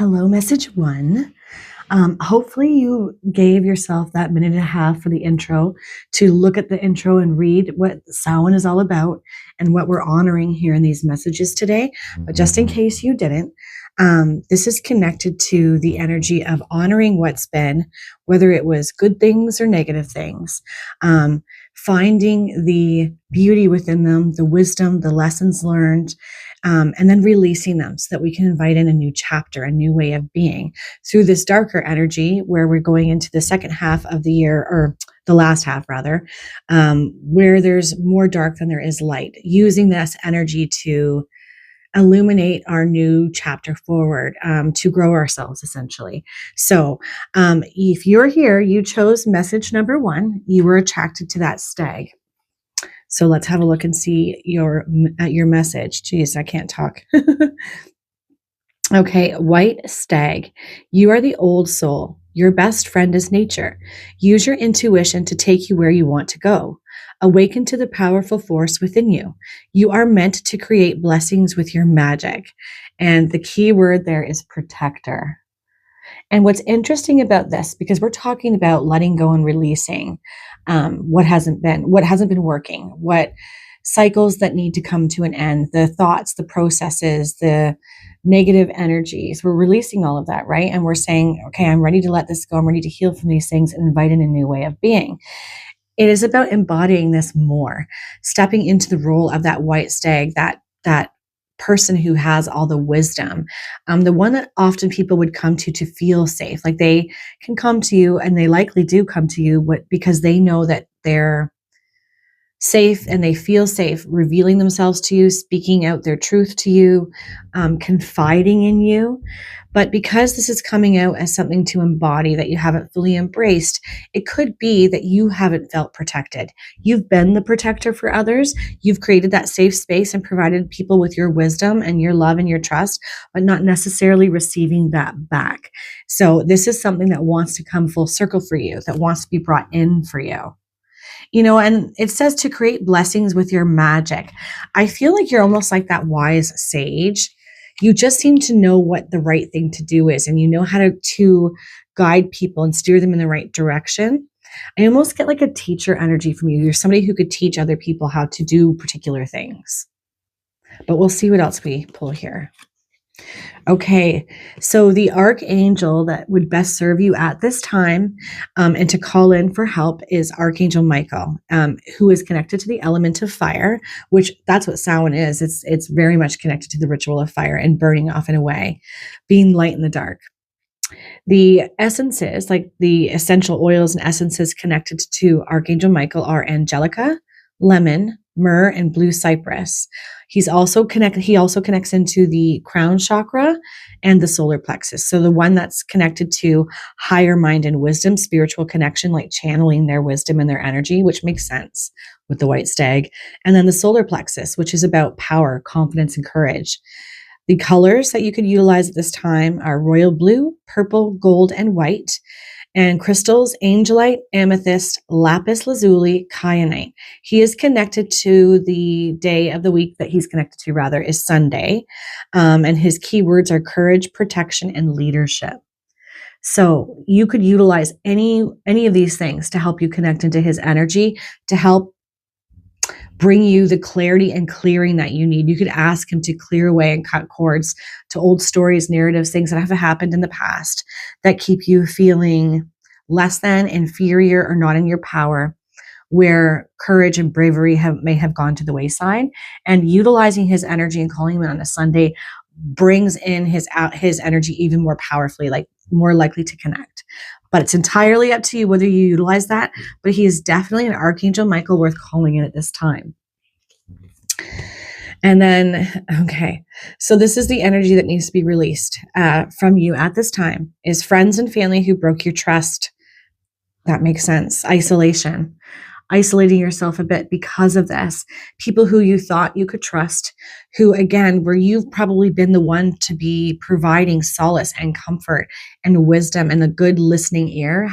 Hello, message one. Hopefully you gave yourself that minute and a half for the intro to look at the intro and read what Samhain is all about and what we're honoring here in these messages today. But just in case you didn't, this is connected to the energy of honoring what's been, whether it was good things or negative things, finding the beauty within them, the wisdom, the lessons learned, and then releasing them so that we can invite in a new chapter, a new way of being through this darker energy where we're going into the second half of the year, or the last half rather, where there's more dark than there is light, using this energy to illuminate our new chapter forward, to grow ourselves essentially. So if you're here, you chose message number one, you were attracted to that stag. So let's have a look and see your message. Geez, I can't talk. Okay, white stag. You are the old soul. Your best friend is nature. Use your intuition to take you where you want to go. Awaken to the powerful force within you. You are meant to create blessings with your magic. And the key word there is protector. And what's interesting about this, because we're talking about letting go and releasing what hasn't been working, what cycles that need to come to an end, the thoughts, the processes, the negative energies. We're releasing all of that, right? And we're saying, okay, I'm ready to let this go. I'm ready to heal from these things and invite in a new way of being. It is about embodying this more, stepping into the role of that white stag, that person who has all the wisdom, the one that often people would come to feel safe. Like they can come to you, and they likely do come to you because they know that they're safe and they feel safe revealing themselves to you, speaking out their truth to you, confiding in you. But because this is coming out as something to embody that you haven't fully embraced, it could be that you haven't felt protected. You've been the protector for others. You've created that safe space and provided people with your wisdom and your love and your trust, but not necessarily receiving that back. So this is something that wants to come full circle for you, that wants to be brought in for you. And it says to create blessings with your magic. I feel like you're almost like that wise sage. You just seem to know what the right thing to do is, and you know how to guide people and steer them in the right direction. I almost get like a teacher energy from you. You're somebody who could teach other people how to do particular things. But we'll see what else we pull here. Okay, so the archangel that would best serve you at this time and to call in for help is Archangel Michael, who is connected to the element of fire, which that's what Samhain is. It's very much connected to the ritual of fire and burning off and away, being light in the dark. The essences, like the essential oils and essences connected to Archangel Michael, are angelica, lemon, myrrh, and blue cypress. He also connects into the crown chakra and the solar plexus. So the one that's connected to higher mind and wisdom, spiritual connection, like channeling their wisdom and their energy, which makes sense with the white stag. And then the solar plexus, which is about power, confidence, and courage. The colors that you could utilize at this time are royal blue, purple, gold, and white. And crystals, angelite, amethyst, lapis lazuli, kyanite. He is connected to the day of the week that he's connected to, rather, is Sunday. And his keywords are courage, protection, and leadership. So you could utilize any of these things to help you connect into his energy, to help bring you the clarity and clearing that you need. You could ask him to clear away and cut cords to old stories, narratives, things that have happened in the past that keep you feeling less than, inferior, or not in your power, where courage and bravery may have gone to the wayside. And utilizing his energy and calling him in on a Sunday brings in his energy even more powerfully, like more likely to connect. But it's entirely up to you whether you utilize that. But he is definitely an Archangel Michael worth calling in at this time. And then, okay, so this is the energy that needs to be released from you at this time, is friends and family who broke your trust. That makes sense. Isolation. Isolating yourself a bit because of this. People who you thought you could trust, who, again, where you've probably been the one to be providing solace and comfort and wisdom and the good listening ear,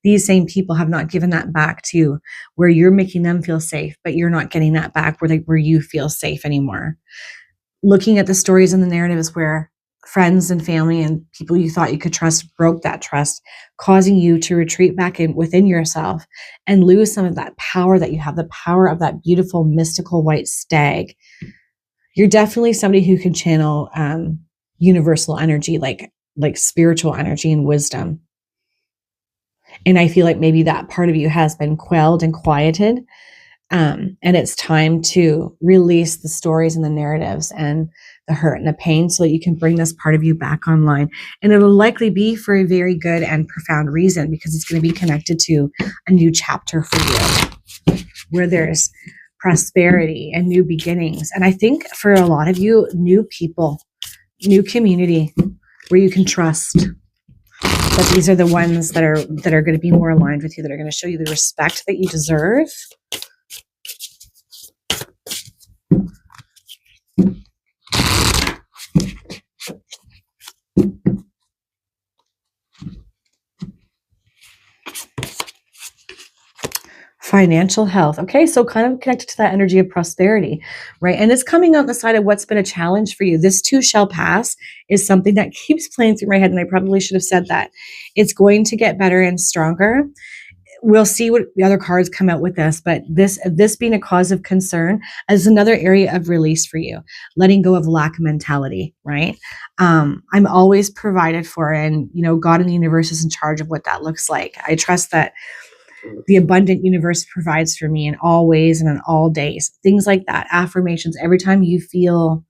these same people have not given that back to you, where you're making them feel safe, but you're not getting that back where you feel safe anymore. Looking at the stories and the narratives where friends and family and people you thought you could trust broke that trust, causing you to retreat back in within yourself and lose some of that power that you have, the power of that beautiful mystical white stag. You're definitely somebody who can channel universal energy, like spiritual energy and wisdom. And I feel like maybe that part of you has been quelled and quieted. And it's time to release the stories and the narratives and the hurt and the pain so that you can bring this part of you back online. And it'll likely be for a very good and profound reason, because it's going to be connected to a new chapter for you where there's prosperity and new beginnings. And I think for a lot of you, new people, new community where you can trust. But these are the ones that are going to be more aligned with you, that are going to show you the respect that you deserve. Financial health. Okay, so kind of connected to that energy of prosperity, right? And it's coming on the side of what's been a challenge for you. This too shall pass is something that keeps playing through my head, and I probably should have said that. It's going to get better and stronger. We'll see what the other cards come out with this, but this being a cause of concern is another area of release for you, letting go of lack mentality, right? I'm always provided for, and God and the universe is in charge of what that looks like. I trust that the abundant universe provides for me in all ways and in all days. Things like that. Affirmations. Every time you feel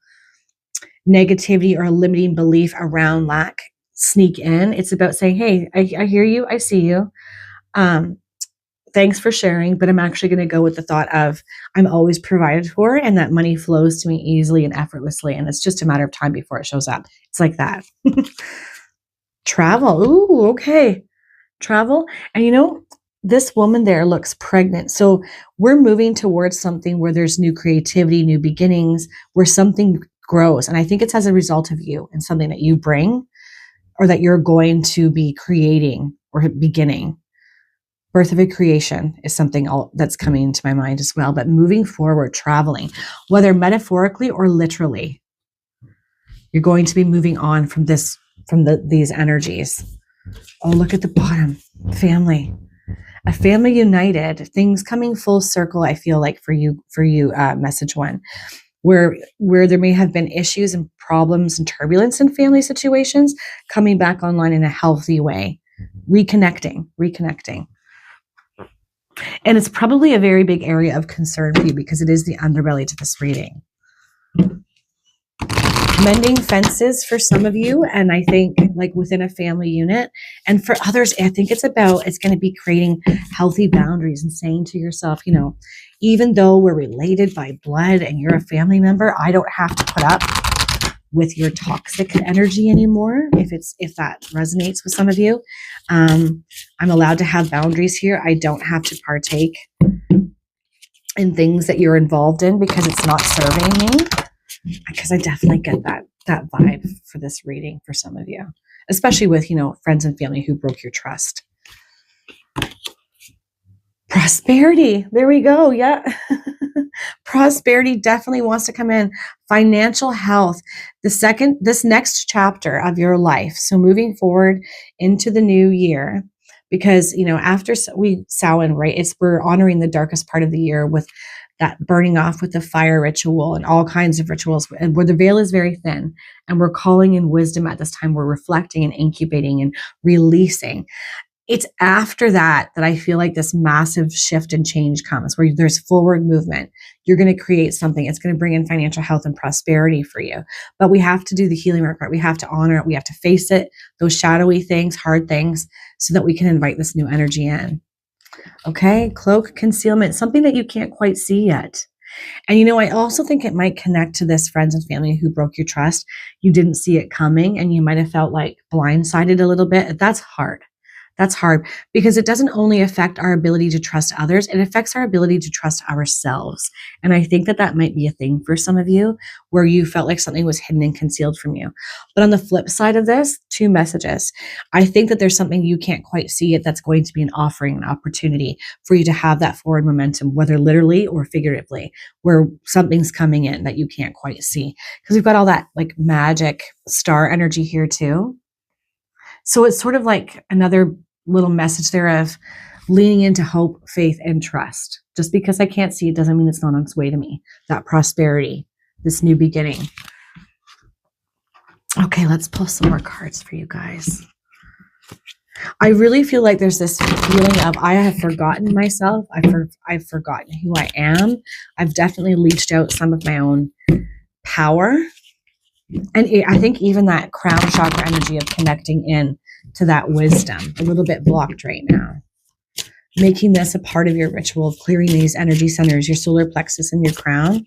negativity or a limiting belief around lack sneak in, it's about saying, hey, I hear you. I see you. Thanks for sharing, but I'm actually going to go with the thought of I'm always provided for, and that money flows to me easily and effortlessly. And it's just a matter of time before it shows up. It's like that. Travel. Ooh, okay. Travel. And this woman there looks pregnant. So we're moving towards something where there's new creativity, new beginnings, where something grows. And I think it's as a result of you and something that you bring, or that you're going to be creating or beginning. Birth of a creation is something that's coming into my mind as well. But moving forward, traveling, whether metaphorically or literally, you're going to be moving on from these energies. Oh, look at the bottom. Family. A family united, things coming full circle, I feel like for you, message one, where there may have been issues and problems and turbulence in family situations, coming back online in a healthy way, reconnecting. And it's probably a very big area of concern for you, because it is the underbelly to this reading. Mending fences for some of you, and I think like within a family unit, and for others, I think it's going to be creating healthy boundaries and saying to yourself, even though we're related by blood and you're a family member, I don't have to put up with your toxic energy anymore. If that resonates with some of you, I'm allowed to have boundaries here. I don't have to partake in things that you're involved in because it's not serving me. Because I definitely get that vibe for this reading for some of you, especially with, friends and family who broke your trust. Prosperity. There we go. Yeah. Prosperity definitely wants to come in. Financial health. This next chapter of your life. So moving forward into the new year, because, after Samhain, right, we're honoring the darkest part of the year with that burning off with the fire ritual and all kinds of rituals, and where the veil is very thin, and we're calling in wisdom at this time. We're reflecting and incubating and releasing. It's after that I feel like this massive shift and change comes, where there's forward movement. You're going to create something. It's going to bring in financial health and prosperity for you. But we have to do the healing work, right? We have to honor it. We have to face it, those shadowy things, hard things, so that we can invite this new energy in. Okay, cloak, concealment, something that you can't quite see yet. And I also think it might connect to this friends and family who broke your trust. You didn't see it coming, and you might have felt like blindsided a little bit. That's hard. That's hard because it doesn't only affect our ability to trust others, it affects our ability to trust ourselves. And I think that that might be a thing for some of you where you felt like something was hidden and concealed from you. But on the flip side of this, two messages. I think that there's something you can't quite see yet that's going to be an offering, an opportunity for you to have that forward momentum, whether literally or figuratively, where something's coming in that you can't quite see. Because we've got all that like magic star energy here too. So it's sort of like another little message there of leaning into hope, faith, and trust. Just because I can't see it doesn't mean it's not on its way to me. That prosperity, this new beginning. Okay, let's pull some more cards for you guys. I really feel like there's this feeling of I have forgotten myself. I've forgotten who I am. I've definitely leached out some of my own power. And I think even that crown chakra energy of connecting in to that wisdom, a little bit blocked right now. Making this a part of your ritual of clearing these energy centers, your solar plexus and your crown.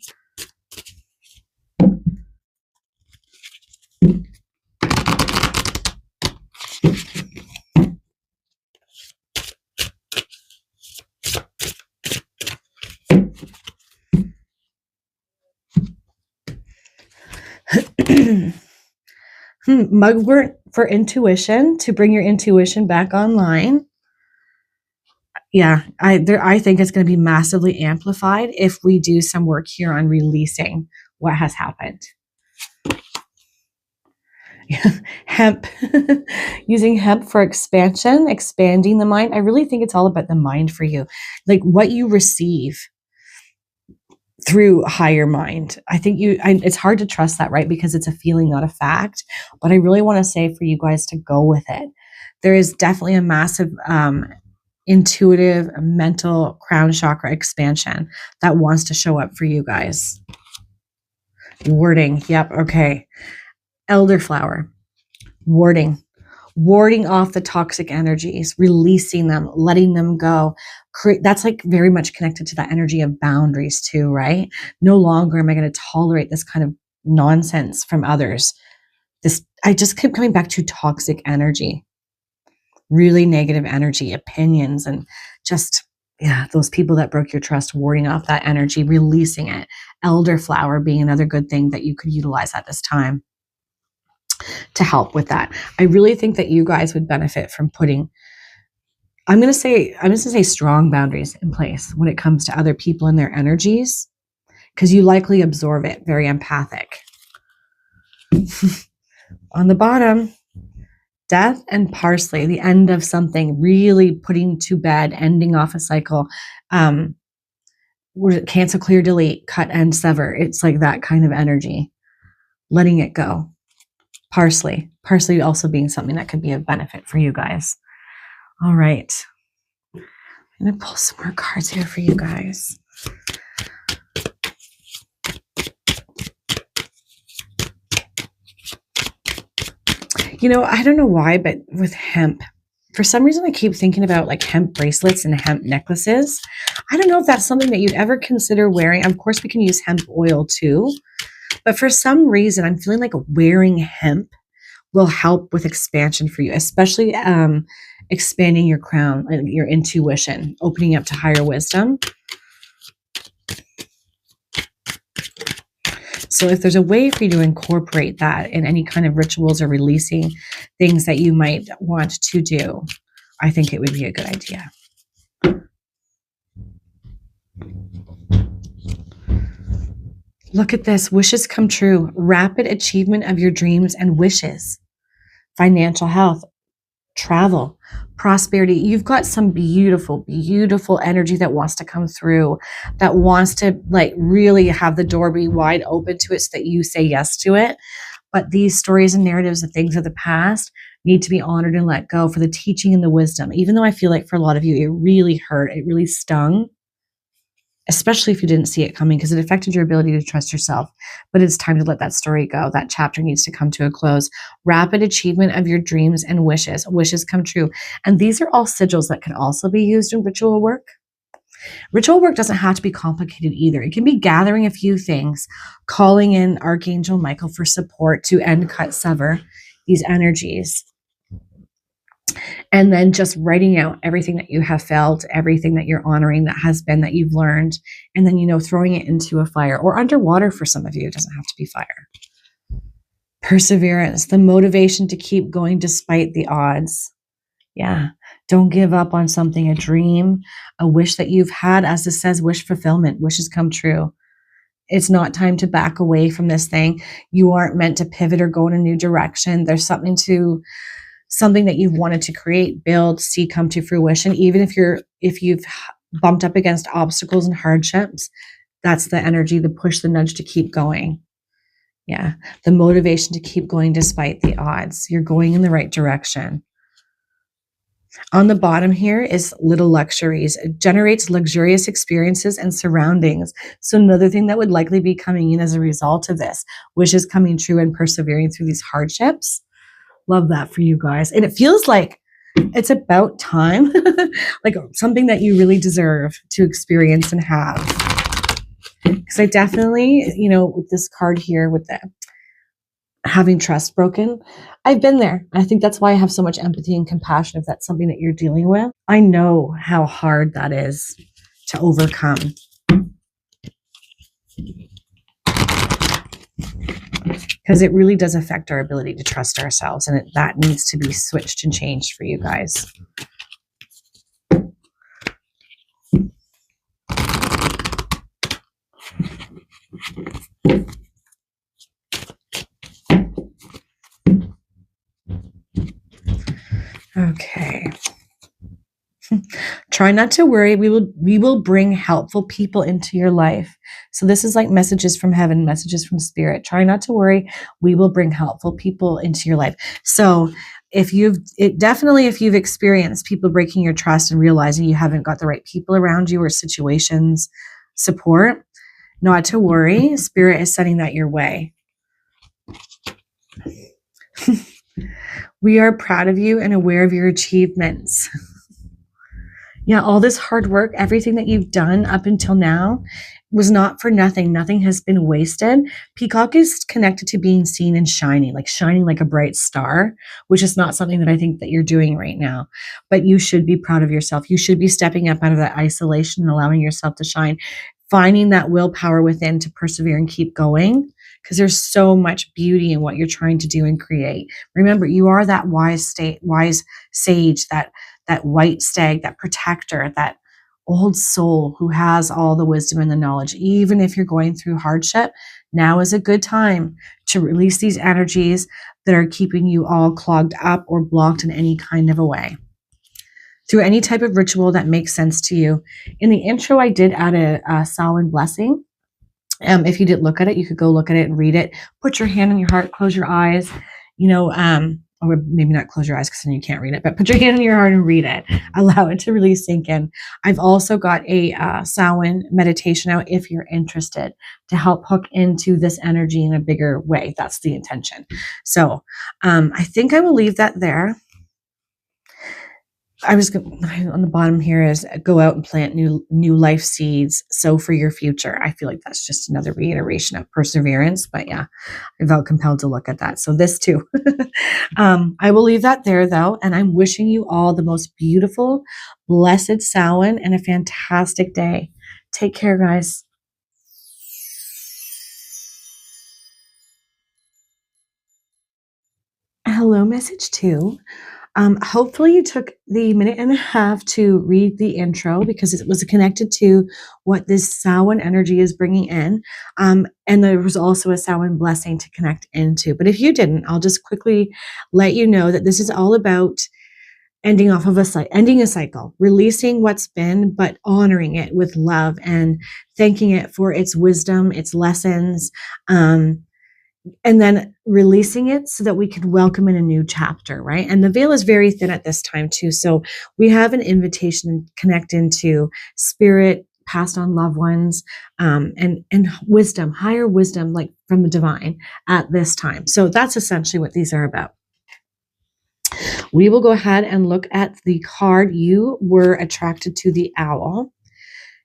Mugwort for intuition, to bring your intuition back online. Yeah, I think it's going to be massively amplified if we do some work here on releasing what has happened. Hemp, using hemp for expansion, expanding the mind. I really think it's all about the mind for you, like what you receive through higher mind. I think it's hard to trust that, right? Because it's a feeling, not a fact. But I really want to say for you guys to go with it. There is definitely a massive intuitive, mental crown chakra expansion that wants to show up for you guys. Warding. Yep. Okay. Elderflower. Warding off the toxic energies, releasing them, letting them go. That's like very much connected to that energy of boundaries too, right? No longer am I going to tolerate this kind of nonsense from others. I just keep coming back to toxic energy, really negative energy, opinions, and just, yeah, those people that broke your trust, warding off that energy, releasing it. Elderflower being another good thing that you could utilize at this time to help with that. I really think that you guys would benefit from putting, I'm going to say strong boundaries in place when it comes to other people and their energies, because you likely absorb it, very empathic. On the bottom, death and parsley, the end of something, really putting to bed, ending off a cycle. Cancel, clear, delete, cut, and sever. It's like that kind of energy, letting it go. Parsley also being something that could be of benefit for you guys. All right. I'm going to pull some more cards here for you guys. You know, I don't know why, but with hemp, for some reason, I keep thinking about like hemp bracelets and hemp necklaces. I don't know if that's something that you'd ever consider wearing. Of course, we can use hemp oil too. But for some reason, I'm feeling like wearing hemp will help with expansion for you, especially expanding your crown, your intuition, opening up to higher wisdom. So if there's a way for you to incorporate that in any kind of rituals or releasing things that you might want to do, I think it would be a good idea. Look at this. Wishes come true. Rapid achievement of your dreams and wishes. Financial health, travel, prosperity. You've got some beautiful, beautiful energy that wants to come through, that wants to like really have the door be wide open to it so that you say yes to it. But these stories and narratives of things of the past need to be honored and let go for the teaching and the wisdom. Even though I feel like for a lot of you, it really hurt. It really stung. Especially if you didn't see it coming, because it affected your ability to trust yourself. But it's time to let that story go. That chapter needs to come to a close. Rapid achievement of your dreams and wishes. Wishes come true. And these are all sigils that can also be used in ritual work. Ritual work doesn't have to be complicated either. It can be gathering a few things, calling in Archangel Michael for support to end, cut, sever these energies. And then just writing out everything that you have felt, everything that you're honoring that has been, that you've learned, and then, throwing it into a fire or underwater for some of you. It doesn't have to be fire. Perseverance, the motivation to keep going despite the odds. Yeah. Don't give up on something, a dream, a wish that you've had. As this says, wish fulfillment, wishes come true. It's not time to back away from this thing. You aren't meant to pivot or go in a new direction. There's something that you've wanted to create, build, see come to fruition. Even if you've bumped up against obstacles and hardships, that's the energy, the push, the nudge to keep going. Yeah. The motivation to keep going despite the odds. You're going in the right direction. On the bottom here is little luxuries. It generates luxurious experiences and surroundings. So another thing that would likely be coming in as a result of this, wishes coming true and persevering through these hardships. Love that for you guys. And it feels like it's about time, like something that you really deserve to experience and have. Because I definitely, with this card here, with the having trust broken, I've been there. I think that's why I have so much empathy and compassion if that's something that you're dealing with. I know how hard that is to overcome. Because it really does affect our ability to trust ourselves, and that needs to be switched and changed for you guys. Okay. Try not to worry. We will bring helpful people into your life. So this is like messages from heaven, messages from spirit. Try not to worry. We will bring helpful people into your life. So if you've experienced people breaking your trust and realizing you haven't got the right people around you or situations, support, not to worry. Spirit is sending that your way. We are proud of you and aware of your achievements. Yeah, all this hard work, everything that you've done up until now was not for nothing. Nothing has been wasted. Peacock is connected to being seen and shining like a bright star, which is not something that I think that you're doing right now. But you should be proud of yourself. You should be stepping up out of that isolation and allowing yourself to shine, finding that willpower within to persevere and keep going, because there's so much beauty in what you're trying to do and create. Remember, you are that wise sage, that white stag, that protector, that old soul who has all the wisdom and the knowledge. Even if you're going through hardship, now is a good time to release these energies that are keeping you all clogged up or blocked in any kind of a way. Through any type of ritual that makes sense to you. In the intro, I did add a Samhain blessing. If you didn't look at it, you could go look at it and read it. Put your hand on your heart, close your eyes, or maybe not close your eyes because then you can't read it, but put your hand on your heart and read it. Allow it to really sink in. I've also got a Samhain meditation out if you're interested to help hook into this energy in a bigger way. That's the intention. So I think I will leave that there. I was on the bottom here is go out and plant new life seeds. Sow for your future. I feel like that's just another reiteration of perseverance, but yeah, I felt compelled to look at that. So this too, I will leave that there though. And I'm wishing you all the most beautiful, blessed Samhain and a fantastic day. Take care, guys. Hello, message 2. Hopefully you took the minute and a half to read the intro because it was connected to what this Samhain energy is bringing in. And there was also a Samhain blessing to connect into. But if you didn't, I'll just quickly let you know that this is all about ending a cycle, releasing what's been, but honoring it with love and thanking it for its wisdom, its lessons, and then releasing it so that we can welcome in a new chapter, right? And the veil is very thin at this time too. So we have an invitation to connect into spirit, passed on loved ones, and wisdom, higher wisdom, like from the divine at this time. So that's essentially what these are about. We will go ahead and look at the card. You were attracted to the owl,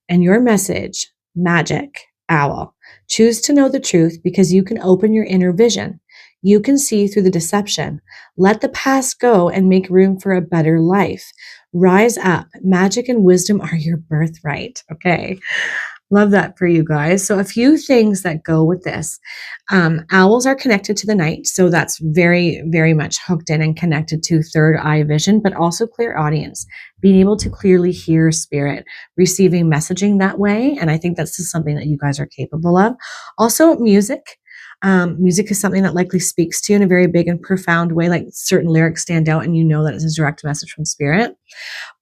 and your message, magic owl. Choose to know the truth because you can open your inner vision. You can see through the deception. Let the past go and make room for a better life. Rise up. Magic and wisdom are your birthright. Okay. Love that for you guys. So a few things that go with this. Owls are connected to the night. So that's very, very much hooked in and connected to third eye vision, but also clear audience, being able to clearly hear spirit, receiving messaging that way. And I think that's just something that you guys are capable of. Also music. Music is something that likely speaks to you in a very big and profound way, like certain lyrics stand out and you know that it's a direct message from spirit.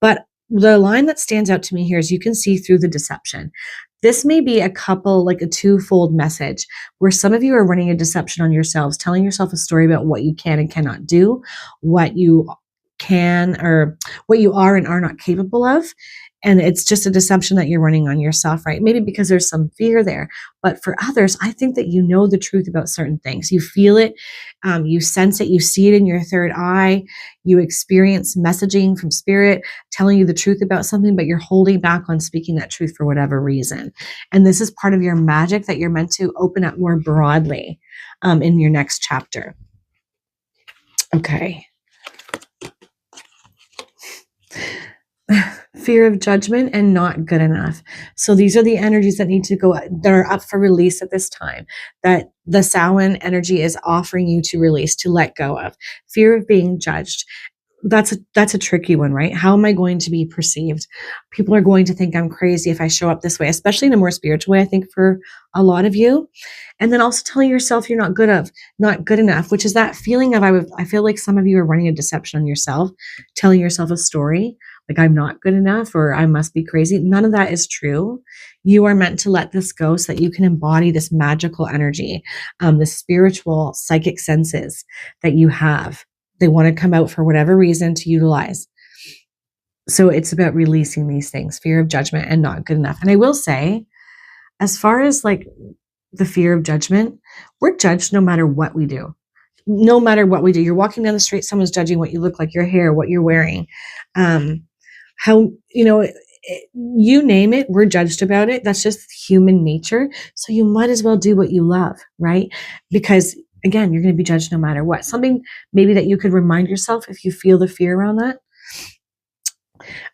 But the line that stands out to me here is you can see through the deception. This may be a couple, like a twofold message where some of you are running a deception on yourselves, telling yourself a story about what you can and cannot do, what you can or what you are and are not capable of. And it's just a deception that you're running on yourself, right? Maybe because there's some fear there. But for others, I think that you know the truth about certain things. You feel it, you sense it, you see it in your third eye, you experience messaging from spirit telling you the truth about something, but you're holding back on speaking that truth for whatever reason. And this is part of your magic that you're meant to open up more broadly in your next chapter. Okay. Fear of judgment and not good enough. So these are the energies that need to go, that are up for release at this time, that the Samhain energy is offering you to release, to let go of. Fear of being judged. That's a tricky one, right? How am I going to be perceived? People are going to think I'm crazy if I show up this way, especially in a more spiritual way, I think, for a lot of you. And then also telling yourself you're not good enough, which is that feeling of, I feel like some of you are running a deception on yourself, telling yourself a story like I'm not good enough or I must be crazy. None of that is true. You are meant to let this go so that you can embody this magical energy, the spiritual psychic senses that you have. They want to come out for whatever reason to utilize. So it's about releasing these things, fear of judgment and not good enough. And I will say, as far as like the fear of judgment, we're judged no matter what we do. No matter what we do. You're walking down the street, someone's judging what you look like, your hair, what you're wearing, how, you name it, we're judged about it. That's just human nature. So you might as well do what you love, right? Because again, you're going to be judged no matter what. Something maybe that you could remind yourself if you feel the fear around that.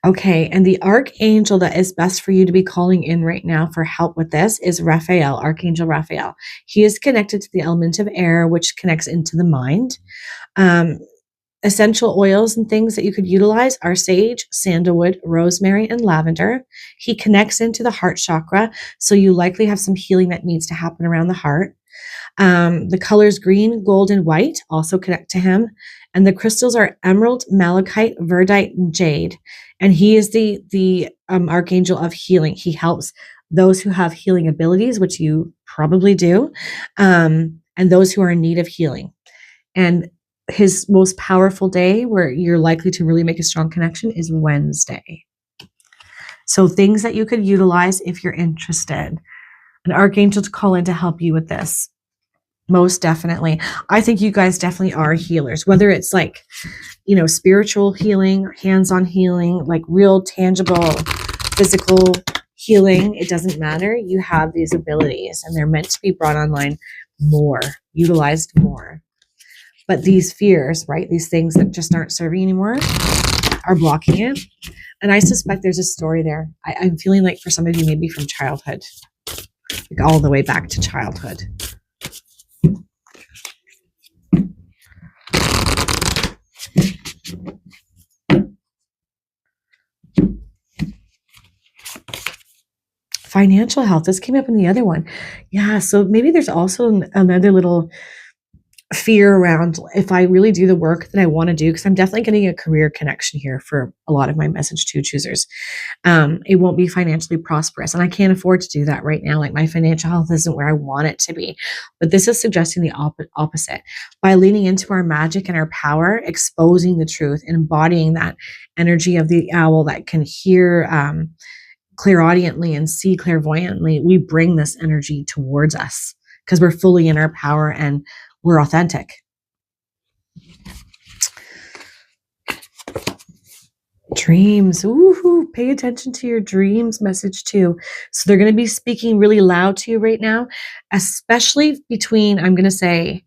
Okay, and the archangel that is best for you to be calling in right now for help with this is Raphael, Archangel Raphael. He is connected to the element of air, which connects into the mind. Essential oils and things that you could utilize are sage, sandalwood, rosemary, and lavender. He connects into the heart chakra, so you likely have some healing that needs to happen around the heart. The colors green, gold, and white also connect to him. And the crystals are emerald, malachite, verdite, and jade. And he is the archangel of healing. He helps those who have healing abilities, which you probably do, and those who are in need of healing. And his most powerful day where you're likely to really make a strong connection is Wednesday. So things that you could utilize if you're interested. An archangel to call in to help you with this. Most definitely. I think you guys definitely are healers, whether it's like, spiritual healing, hands-on healing, like real tangible physical healing. It doesn't matter. You have these abilities and they're meant to be brought online more, utilized more. But these fears, right? These things that just aren't serving anymore are blocking it. And I suspect there's a story there. I'm feeling like for some of you, maybe from childhood, like all the way back to childhood. Financial health. This came up in the other one. Yeah. So maybe there's also another little fear around if I really do the work that I want to do, because I'm definitely getting a career connection here for a lot of my message 2 choosers. It won't be financially prosperous and I can't afford to do that right now. Like my financial health isn't where I want it to be, but this is suggesting the opposite by leaning into our magic and our power, exposing the truth and embodying that energy of the owl that can hear, clairaudiently and see clairvoyantly. We bring this energy towards us because we're fully in our power and we're authentic. Dreams. Ooh, pay attention to your dreams message too. So they're going to be speaking really loud to you right now, especially between, I'm going to say,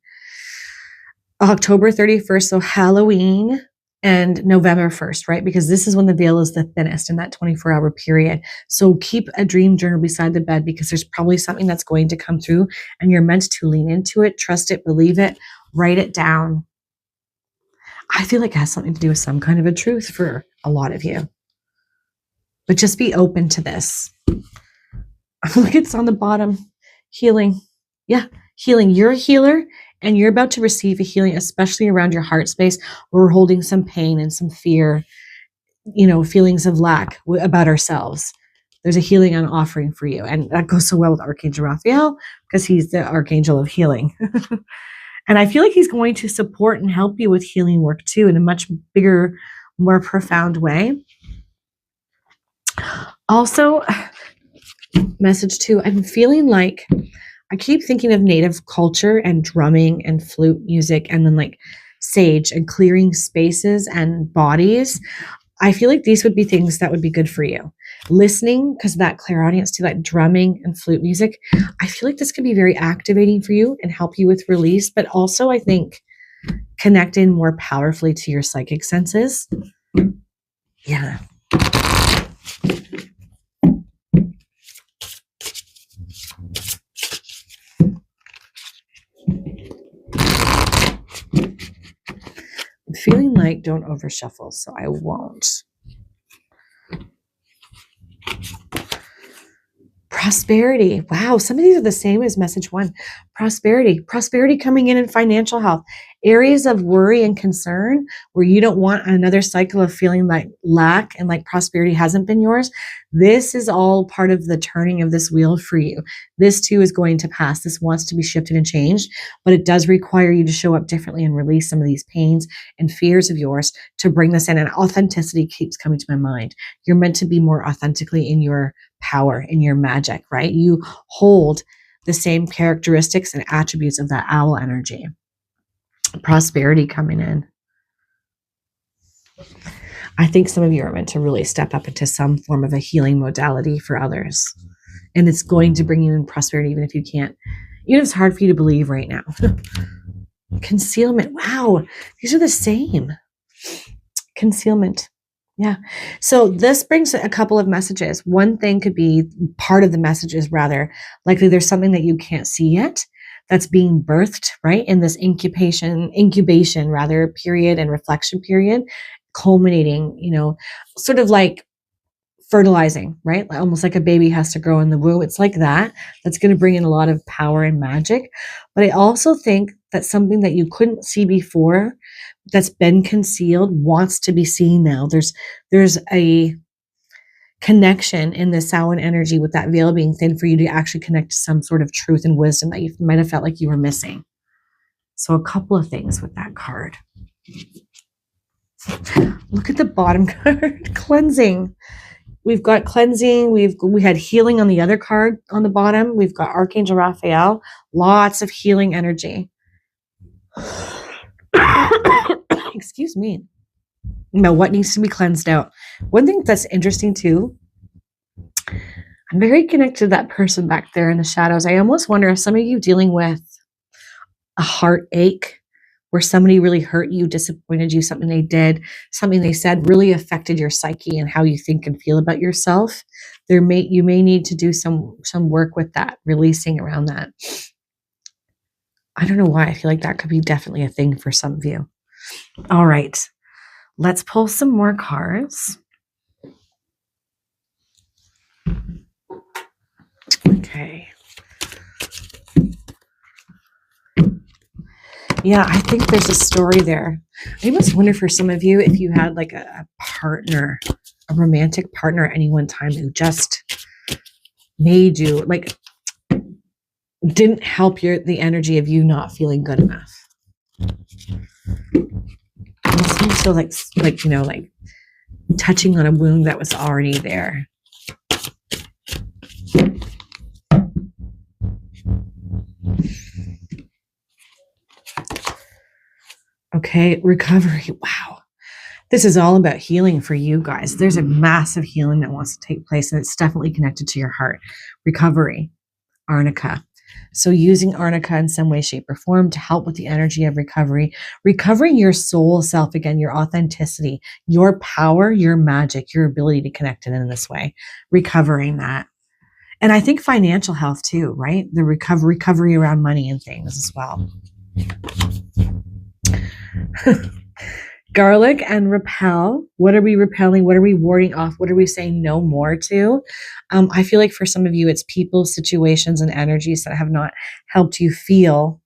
October 31st, so Halloween, and November 1st, right? Because this is when the veil is the thinnest in that 24-hour period. So keep a dream journal beside the bed, because there's probably something that's going to come through and you're meant to lean into it, trust it, believe it, write it down. I feel like it has something to do with some kind of a truth for a lot of you. But just be open to this. Look, it's on the bottom. Healing. Yeah, healing. You're a healer, and you're about to receive a healing, especially around your heart space, where we're holding some pain and some fear, feelings of lack about ourselves. There's a healing on offering for you. And that goes so well with Archangel Raphael, because he's the archangel of healing. And I feel like he's going to support and help you with healing work too, in a much bigger, more profound way. Also, message 2, I'm feeling like I keep thinking of native culture and drumming and flute music, and then like sage and clearing spaces and bodies. I feel like these would be things that would be good for you. Listening, because of that clairaudience, to that drumming and flute music, I feel like this could be very activating for you and help you with release, but also I think connecting more powerfully to your psychic senses. Yeah. I'm feeling like don't overshuffle, so I won't. Prosperity. Wow, some of these are the same as message 1. Prosperity coming in financial health. Areas of worry and concern where you don't want another cycle of feeling like lack and like prosperity hasn't been yours. This is all part of the turning of this wheel for you. This too is going to pass. This wants to be shifted and changed, but it does require you to show up differently and release some of these pains and fears of yours to bring this in. And authenticity keeps coming to my mind. You're meant to be more authentically in your power, in your magic, right? You hold the same characteristics and attributes of that owl energy. Prosperity coming in. I think some of you are meant to really step up into some form of a healing modality for others. And it's going to bring you in prosperity, even if you can't, even if it's hard for you to believe right now. Concealment. Wow. These are the same. Concealment. Yeah. So this brings a couple of messages. One thing could be part of the message is rather likely there's something that you can't see yet that's being birthed, right? In this incubation rather period and reflection period, culminating, sort of like fertilizing, right? Almost like a baby has to grow in the womb. It's like that. That's going to bring in a lot of power and magic. But I also think that something that you couldn't see before that's been concealed wants to be seen now. There's a connection in the Samhain energy with that veil being thin for you to actually connect to some sort of truth and wisdom that you might have felt like you were missing. So a couple of things with that card. Look at the bottom card, cleansing. We've got cleansing. We had healing on the other card on the bottom. We've got Archangel Raphael, lots of healing energy. Excuse me. What needs to be cleansed out? One thing that's interesting too, I'm very connected to that person back there in the shadows. I almost wonder if some of you dealing with a heartache where somebody really hurt you, disappointed you, something they did, something they said really affected your psyche and how you think and feel about yourself. You may need to do some work with that, releasing around that. I don't know why. I feel like that could be definitely a thing for some of you. All right. Let's pull some more cards. Okay. Yeah, I think there's a story there. I must wonder for some of you if you had like a partner, a romantic partner at any one time who just made you like didn't help the energy of you not feeling good enough. It seems so like touching on a wound that was already there. Okay, recovery. Wow. This is all about healing for you guys. There's a massive healing that wants to take place, and it's definitely connected to your heart. Recovery, Arnica. So using arnica in some way, shape, or form to help with the energy of recovery, recovering your soul self again, your authenticity, your power, your magic, your ability to connect it in this way, recovering that. And I think financial health too, right? The recovery around money and things as well. Garlic and repel. What are we repelling? What are we warding off? What are we saying no more to? I feel like for some of you, it's people, situations, and energies that have not helped you feel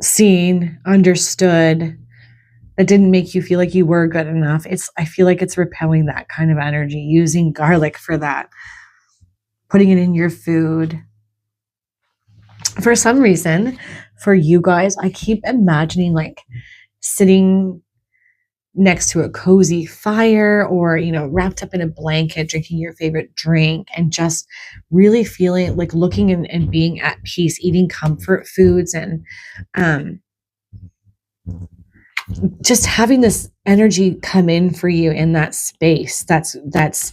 seen, understood, that didn't make you feel like you were good enough. I feel like it's repelling that kind of energy, using garlic for that, putting it in your food. For some reason, for you guys, I keep imagining like sitting next to a cozy fire or, wrapped up in a blanket, drinking your favorite drink and just really feeling like looking and being at peace, eating comfort foods and just having this energy come in for you in that space. That's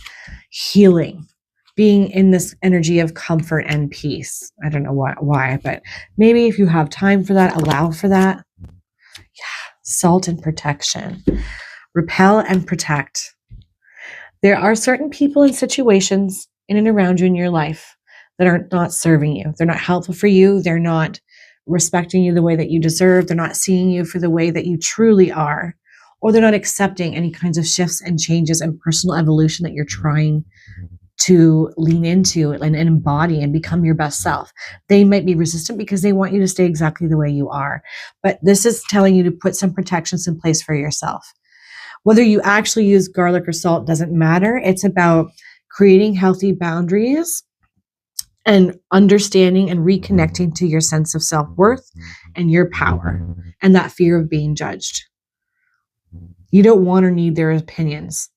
healing. Being in this energy of comfort and peace. I don't know why, but maybe if you have time for that, allow for that. Yeah, salt and protection. Repel and protect. There are certain people and situations in and around you in your life that are not serving you. They're not helpful for you. They're not respecting you the way that you deserve. They're not seeing you for the way that you truly are, or they're not accepting any kinds of shifts and changes and personal evolution that you're trying to lean into and embody and become your best self. They might be resistant because they want you to stay exactly the way you are. But this is telling you to put some protections in place for yourself. Whether you actually use garlic or salt doesn't matter. It's about creating healthy boundaries and understanding and reconnecting to your sense of self-worth and your power and that fear of being judged. You don't want or need their opinions.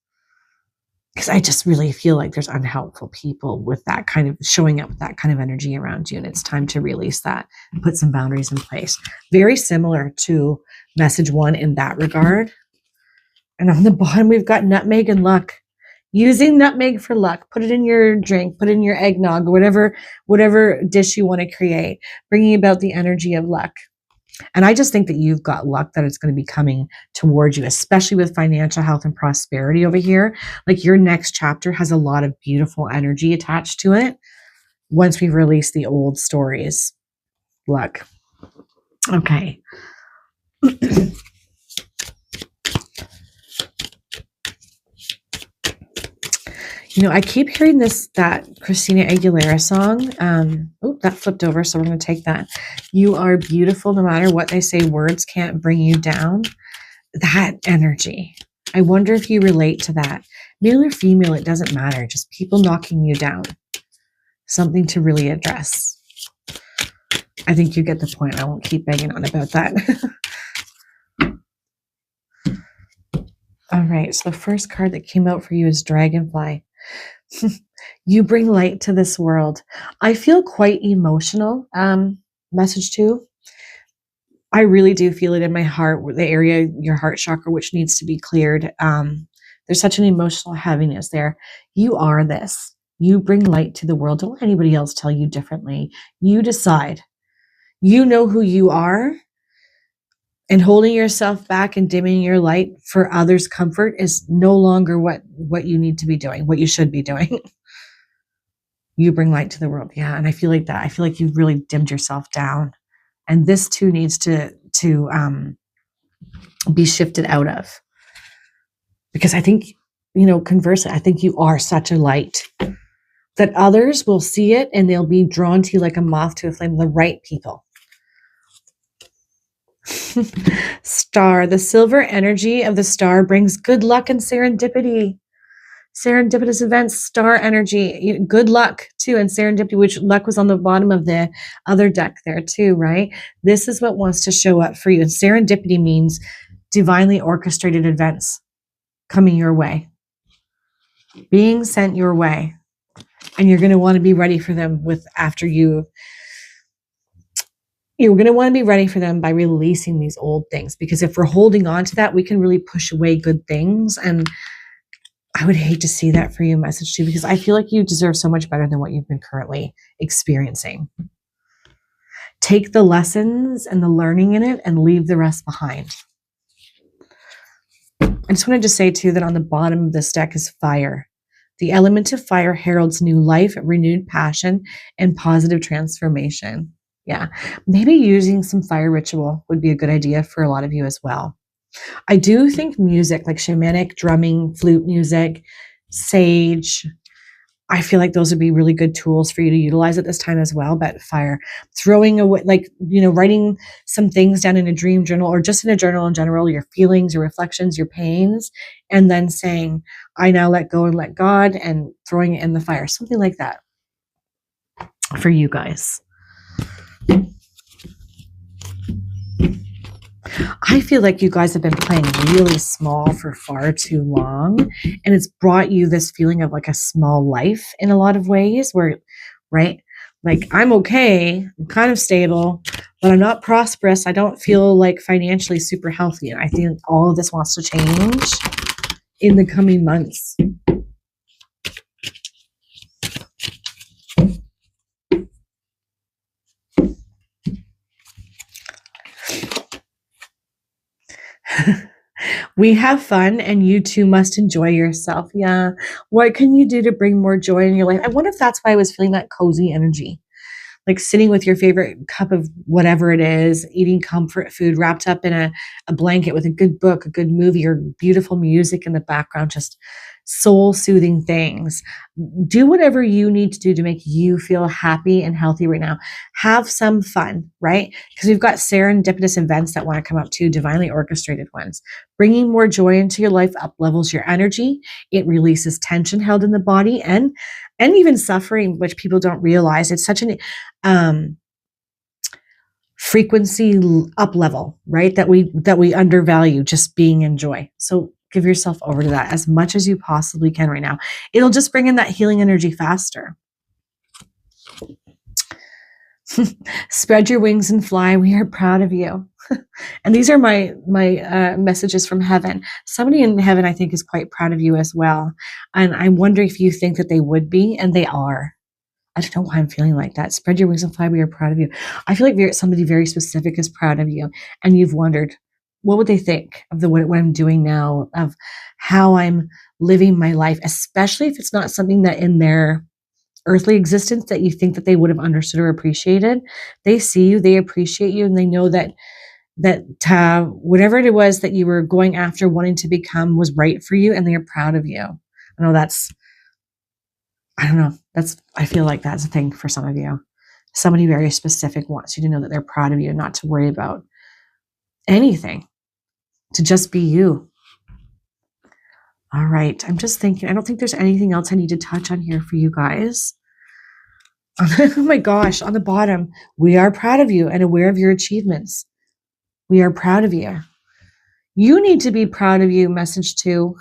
Because I just really feel like there's unhelpful people with that kind of showing up with that kind of energy around you. And it's time to release that and put some boundaries in place. Very similar to message 1 in that regard. And on the bottom, we've got nutmeg and luck. Using nutmeg for luck. Put it in your drink, put it in your eggnog, or whatever dish you want to create, bringing about the energy of luck. And I just think that you've got luck that it's going to be coming towards you, especially with financial health and prosperity over here. Like your next chapter has a lot of beautiful energy attached to it once we've released the old stories. Luck. Okay. I keep hearing that Christina Aguilera song. That flipped over, so we're going to take that. You are beautiful no matter what they say. Words can't bring you down. That energy. I wonder if you relate to that. Male or female, it doesn't matter. Just people knocking you down. Something to really address. I think you get the point. I won't keep banging on about that. All right, so the first card that came out for you is Dragonfly. You bring light to this world. I feel quite emotional. Message 2. I really do feel it in my heart, the area, your heart chakra, which needs to be cleared. There's such an emotional heaviness there. You are this. You bring light to the world. Don't let anybody else tell you differently. You decide. You know who you are. And holding yourself back and dimming your light for others' comfort is no longer what you need to be doing, what you should be doing. You bring light to the world. Yeah, and I feel like that. I feel like you've really dimmed yourself down. And this too needs to be shifted out of. Because I think, conversely, I think you are such a light that others will see it and they'll be drawn to you like a moth to a flame, the right people. Star. The silver energy of the star brings good luck and serendipity. Serendipitous events, star energy, good luck too, and serendipity, which luck was on the bottom of the other deck there too, right? This is what wants to show up for you. And serendipity means divinely orchestrated events coming your way, being sent your way. And you're going to want to be ready for them you're going to want to be ready for them by releasing these old things. Because if we're holding on to that, we can really push away good things. And I would hate to see that for you, message 2, because I feel like you deserve so much better than what you've been currently experiencing. Take the lessons and the learning in it and leave the rest behind. I just wanted to say too that on the bottom of this deck is fire. The element of fire heralds new life, renewed passion, and positive transformation. Yeah, maybe using some fire ritual would be a good idea for a lot of you as well. I do think music, like shamanic drumming, flute music, sage, I feel like those would be really good tools for you to utilize at this time as well. But fire, throwing away, like, writing some things down in a dream journal or just in a journal in general, your feelings, your reflections, your pains, and then saying, I now let go and let God, and throwing it in the fire, something like that for you guys. I feel like you guys have been playing really small for far too long, and it's brought you this feeling of like a small life in a lot of ways where, right? Like, I'm okay, I'm kind of stable, but I'm not prosperous. I don't feel like financially super healthy. And I think all of this wants to change in the coming months. We have fun and you too must enjoy yourself. Yeah. What can you do to bring more joy in your life? I wonder if that's why I was feeling that cozy energy. Like sitting with your favorite cup of whatever it is, eating comfort food, wrapped up in a blanket with a good book, a good movie, or beautiful music in the background, just soul soothing things. Do whatever you need to do to make you feel happy and healthy right now. Have some fun, right? Because we've got serendipitous events that want to come up too, divinely orchestrated ones. Bringing more joy into your life up levels your energy. It releases tension held in the body and even suffering, which people don't realize. It's such an frequency up level, right? That we undervalue just being in joy. So give yourself over to that as much as you possibly can right now. It'll just bring in that healing energy faster. Spread your wings and fly. We are proud of you. And these are my messages from heaven. Somebody in heaven, I think, is quite proud of you as well. And I wonder if you think that they would be, and they are. I don't know why I'm feeling like that. Spread your wings and fly. We are proud of you. I feel like somebody very specific is proud of you, and you've wondered, what would they think of what I'm doing now, of how I'm living my life, especially if it's not something that in their earthly existence that you think that they would have understood or appreciated. They see you, they appreciate you, and they know that whatever it was that you were going after, wanting to become, was right for you, and they are proud of you. I know I feel like that's a thing for some of you. Somebody very specific wants you to know that they're proud of you, not to worry about anything, to just be you. All right. I'm just thinking, I don't think there's anything else I need to touch on here for you guys. Oh my gosh. On the bottom, we are proud of you and aware of your achievements. We are proud of you. You need to be proud of you, message 2.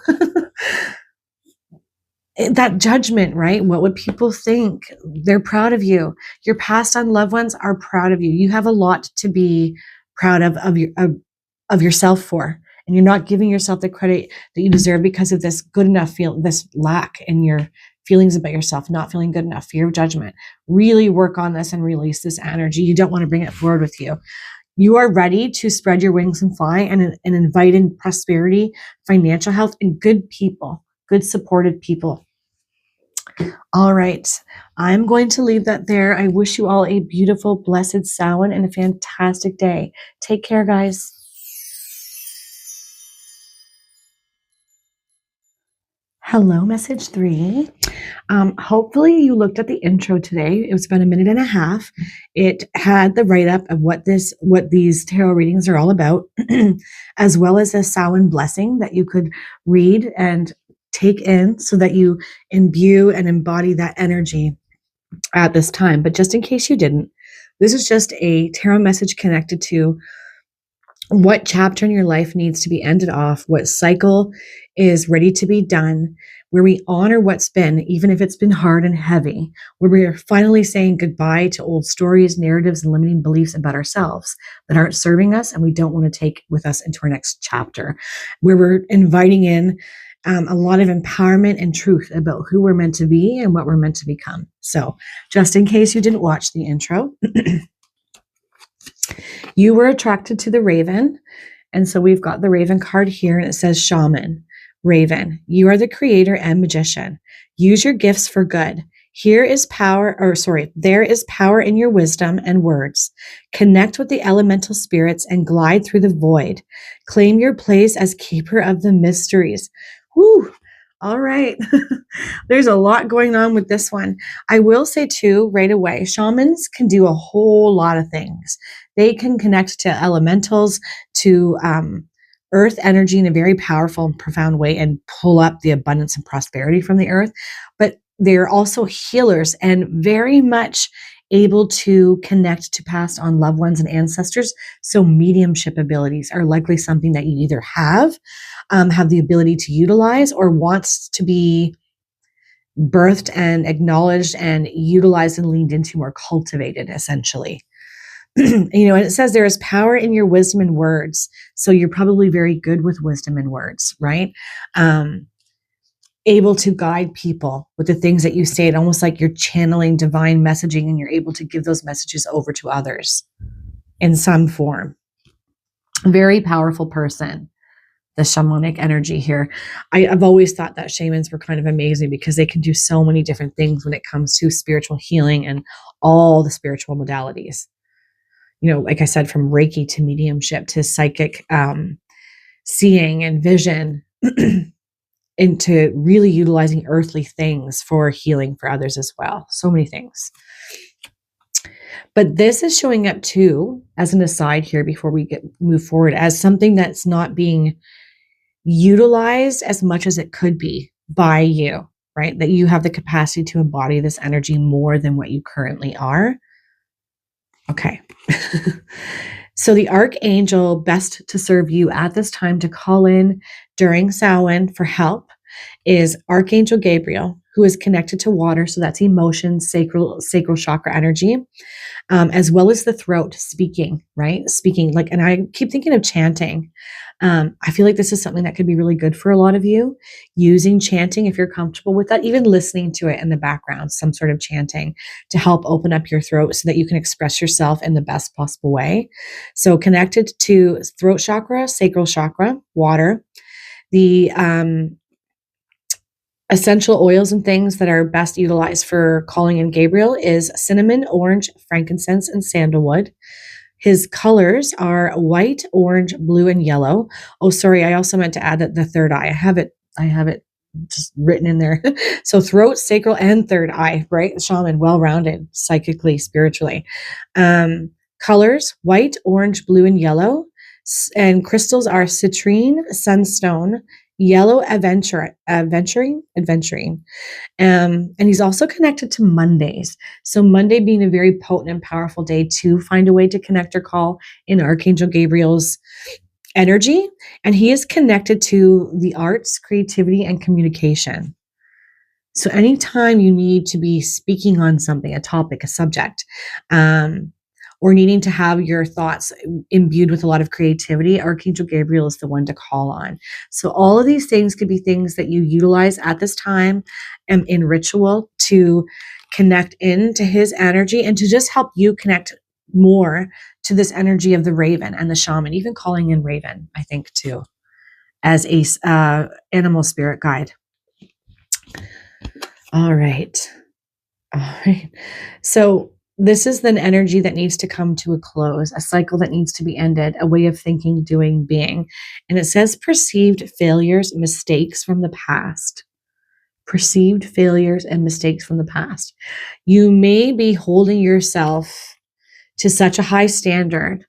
That judgment, right? What would people think? They're proud of you. Your past and loved ones are proud of you. You have a lot to be proud of yourself for, and you're not giving yourself the credit that you deserve because of this good enough this lack in your feelings about yourself, not feeling good enough, fear of judgment. Really work on this and release this energy. You don't want to bring it forward with you. You are ready to spread your wings and fly and invite in prosperity, financial health, and good people, good supported people. All right. I'm going to leave that there. I wish you all a beautiful, blessed Samhain and a fantastic day. Take care, guys. Hello, message 3. Hopefully you looked at the intro today. It was about 1.5 minutes. It had the write-up of what these tarot readings are all about, as well as a Samhain blessing that you could read and take in so that you imbue and embody that energy at this time. But just in case you didn't, this is just a tarot message connected to what chapter in your life needs to be ended off, what cycle is ready to be done, where we honor what's been, even if it's been hard and heavy, where we are finally saying goodbye to old stories, narratives, and limiting beliefs about ourselves that aren't serving us and we don't want to take with us into our next chapter, where we're inviting in a lot of empowerment and truth about who we're meant to be and what we're meant to become. So just in case you didn't watch the intro, you were attracted to the raven. And so we've got the raven card here, and it says shaman, raven. You are the creator and magician. Use your gifts for good. There is power in your wisdom and words. Connect with the elemental spirits and glide through the void. Claim your place as keeper of the mysteries. Whew. All right. There's a lot going on with this one. I will say too, right away, shamans can do a whole lot of things. They can connect to elementals, to earth energy in a very powerful and profound way and pull up the abundance and prosperity from the earth. But they're also healers and very much able to connect to passed on loved ones and ancestors. So mediumship abilities are likely something that you either have the ability to utilize, or wants to be birthed and acknowledged and utilized and leaned into, more cultivated, essentially. And it says there is power in your wisdom and words. So you're probably very good with wisdom and words, right? Able to guide people with the things that you say. It's almost like you're channeling divine messaging, and you're able to give those messages over to others in some form. Very powerful person, the shamanic energy here. I've always thought that shamans were kind of amazing because they can do so many different things when it comes to spiritual healing and all the spiritual modalities. Like I said, from Reiki to mediumship to psychic seeing and vision, into really utilizing earthly things for healing for others as well. So many things. But this is showing up too, as an aside here before we move forward, as something that's not being utilized as much as it could be by you, right? That you have the capacity to embody this energy more than what you currently are. Okay. So the archangel best to serve you at this time to call in during Samhain for help is Archangel Gabriel, who is connected to water. So that's emotion, sacral chakra energy, as well as the throat, speaking, right? Speaking, and I keep thinking of chanting. I feel like this is something that could be really good for a lot of you, using chanting if you're comfortable with that, even listening to it in the background, some sort of chanting to help open up your throat so that you can express yourself in the best possible way. So connected to throat chakra, sacral chakra, water, the essential oils and things that are best utilized for calling in Gabriel is cinnamon, orange, frankincense, and sandalwood. His colors are white, orange, blue, and yellow. Oh, sorry. I also meant to add that the third eye. I have it just written in there. So throat, sacral, and third eye, right? Shaman, well-rounded, psychically, spiritually. Colors, white, orange, blue, and yellow. And crystals are citrine, sunstone, yellow aventurine. And he's also connected to Mondays. So Monday being a very potent and powerful day to find a way to connect or call in Archangel Gabriel's energy. And he is connected to the arts, creativity, and communication. So anytime you need to be speaking on something, a topic, a subject, or needing to have your thoughts imbued with a lot of creativity, Archangel Gabriel is the one to call on. So all of these things could be things that you utilize at this time and in ritual to connect into his energy and to just help you connect more to this energy of the raven and the shaman, even calling in raven, I think, too, as a animal spirit guide. All right. So this is an energy that needs to come to a close, a cycle that needs to be ended, a way of thinking, doing, being. And it says perceived failures, mistakes from the past. Perceived failures and mistakes from the past. You may be holding yourself to such a high standard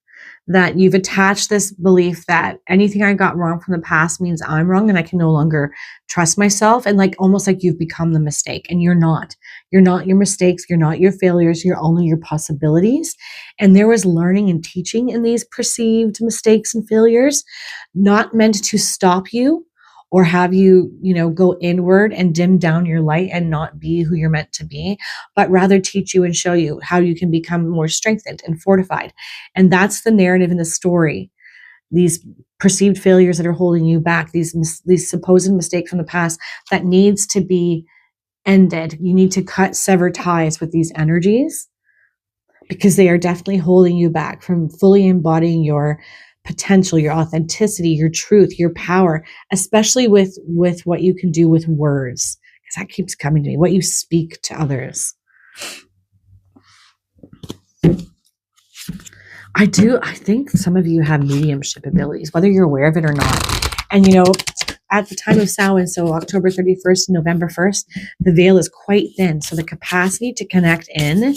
that you've attached this belief that anything I got wrong from the past means I'm wrong and I can no longer trust myself, and almost like you've become the mistake, and you're not. You're not your mistakes. You're not your failures. You're only your possibilities. And there was learning and teaching in these perceived mistakes and failures, not meant to stop you or have you, go inward and dim down your light and not be who you're meant to be, but rather teach you and show you how you can become more strengthened and fortified. And that's the narrative in the story these perceived failures that are holding you back, these supposed mistakes from the past that needs to be ended. You need to sever ties with these energies because they are definitely holding you back from fully embodying your potential, your authenticity, your truth, your power, especially with what you can do with words. Because that keeps coming to me, what you speak to others. I think some of you have mediumship abilities, whether you're aware of it or not. And, at the time of Samhain, so October 31st, November 1st, the veil is quite thin. So the capacity to connect in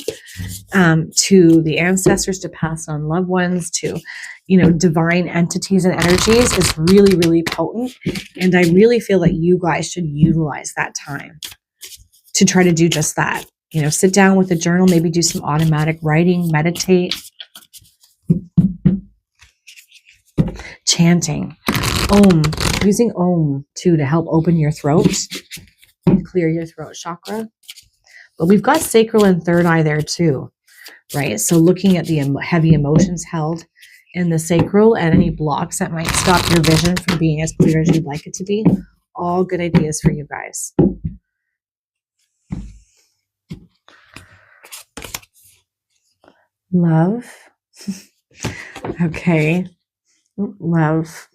to the ancestors, to pass on loved ones, to, divine entities and energies is really, really potent. And I really feel that you guys should utilize that time to try to do just that. Sit down with a journal, maybe do some automatic writing, meditate. Chanting, Om, using Om too to help open your throat, clear your throat chakra. But we've got sacral and third eye there too, right? So looking at the heavy emotions held in the sacral and any blocks that might stop your vision from being as clear as you'd like it to be. All good ideas for you guys. Love. Okay. Love.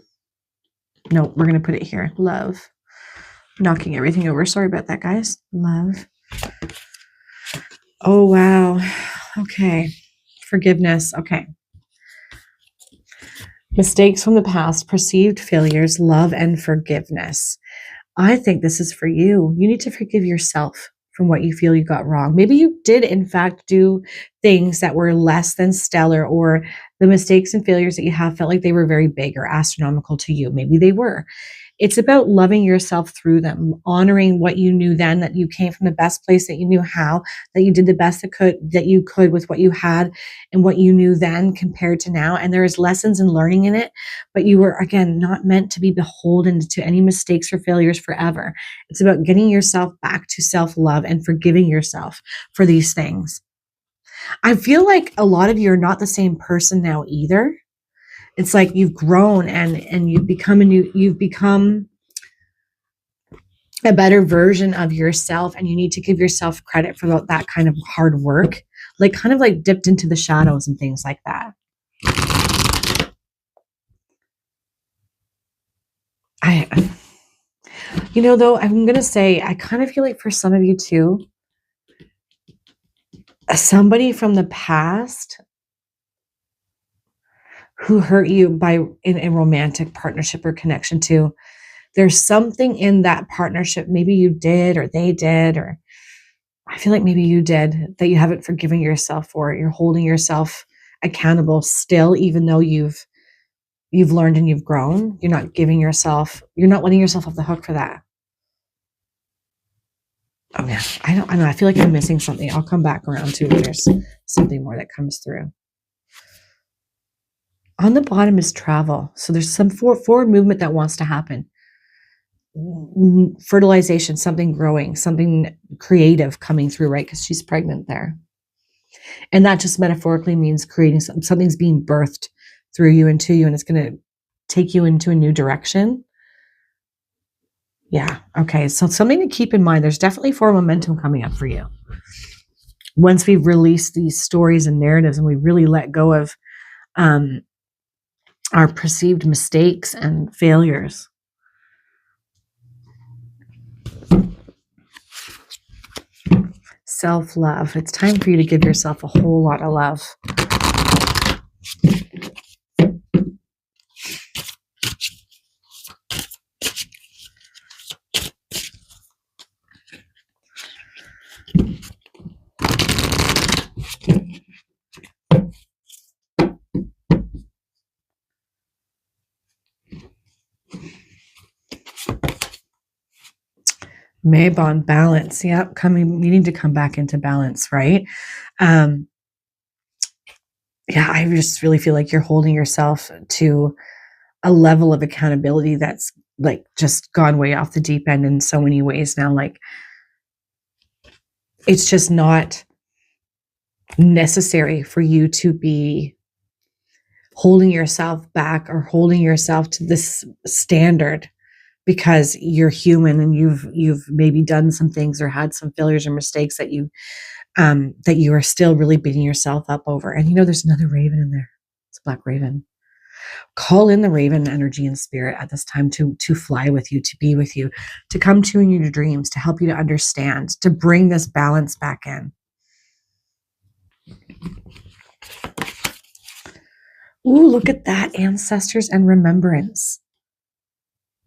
No, we're going to put it here. Love. Knocking everything over. Sorry about that, guys. Love. Oh, wow. Okay. Forgiveness. Okay. Mistakes from the past, perceived failures, love, and forgiveness. I think this is for you. You need to forgive yourself from what you feel you got wrong. Maybe you did, in fact, do things that were less than stellar, or the mistakes and failures that you have felt like they were very big or astronomical to you. Maybe they were. It's about loving yourself through them, honoring what you knew then, that you came from the best place that you knew how, that you did the best that you could with what you had and what you knew then compared to now. And there is lessons and learning in it, but you were, again, not meant to be beholden to any mistakes or failures forever. It's about getting yourself back to self-love and forgiving yourself for these things. I feel like a lot of you are not the same person now either. It's like you've grown and you've become a better version of yourself, and you need to give yourself credit for that kind of hard work, like kind of like dipped into the shadows and things like that. Though, I'm going to say, I kind of feel like for some of you too, somebody from the past who hurt you in a romantic partnership or connection too. There's something in that partnership, maybe you did or they did, or I feel like maybe you did, that you haven't forgiven yourself for. You're holding yourself accountable still, even though you've learned and you've grown. You're not letting yourself off the hook for that. Oh yeah, I don't know. I feel like I'm missing something. I'll come back around to it. There's something more that comes through. On the bottom is travel. So there's some forward movement that wants to happen. Fertilization, something growing, something creative coming through, right? Because she's pregnant there. And that just metaphorically means creating something's being birthed through you and to you, and it's going to take you into a new direction. Yeah. Okay. So something to keep in mind. There's definitely forward momentum coming up for you. Once we've released these stories and narratives and we really let go of our perceived mistakes and failures. Self-love. It's time for you to give yourself a whole lot of love. Maybon, balance. Yep. You need to come back into balance, right? Yeah, I just really feel like you're holding yourself to a level of accountability that's like just gone way off the deep end in so many ways now. Like, it's just not necessary for you to be holding yourself back or holding yourself to this standard because you're human and you've maybe done some things or had some failures or mistakes that you are still really beating yourself up over. And there's another raven in there. It's a black raven. Call in the raven energy and spirit at this time to fly with you, to be with you, to come to you in your dreams, to help you to understand, to bring this balance back in. Ooh, look at that. Ancestors and remembrance.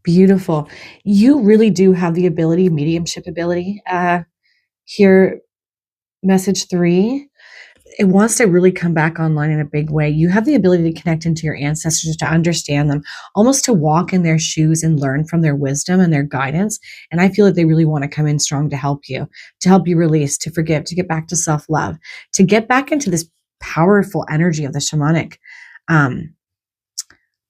Beautiful. You really do have the ability, mediumship ability. Here, message 3. It wants to really come back online in a big way. You have the ability to connect into your ancestors, to understand them, almost to walk in their shoes and learn from their wisdom and their guidance. And I feel that they really want to come in strong to help you release, to forgive, to get back to self-love, to get back into this powerful energy of the shamanic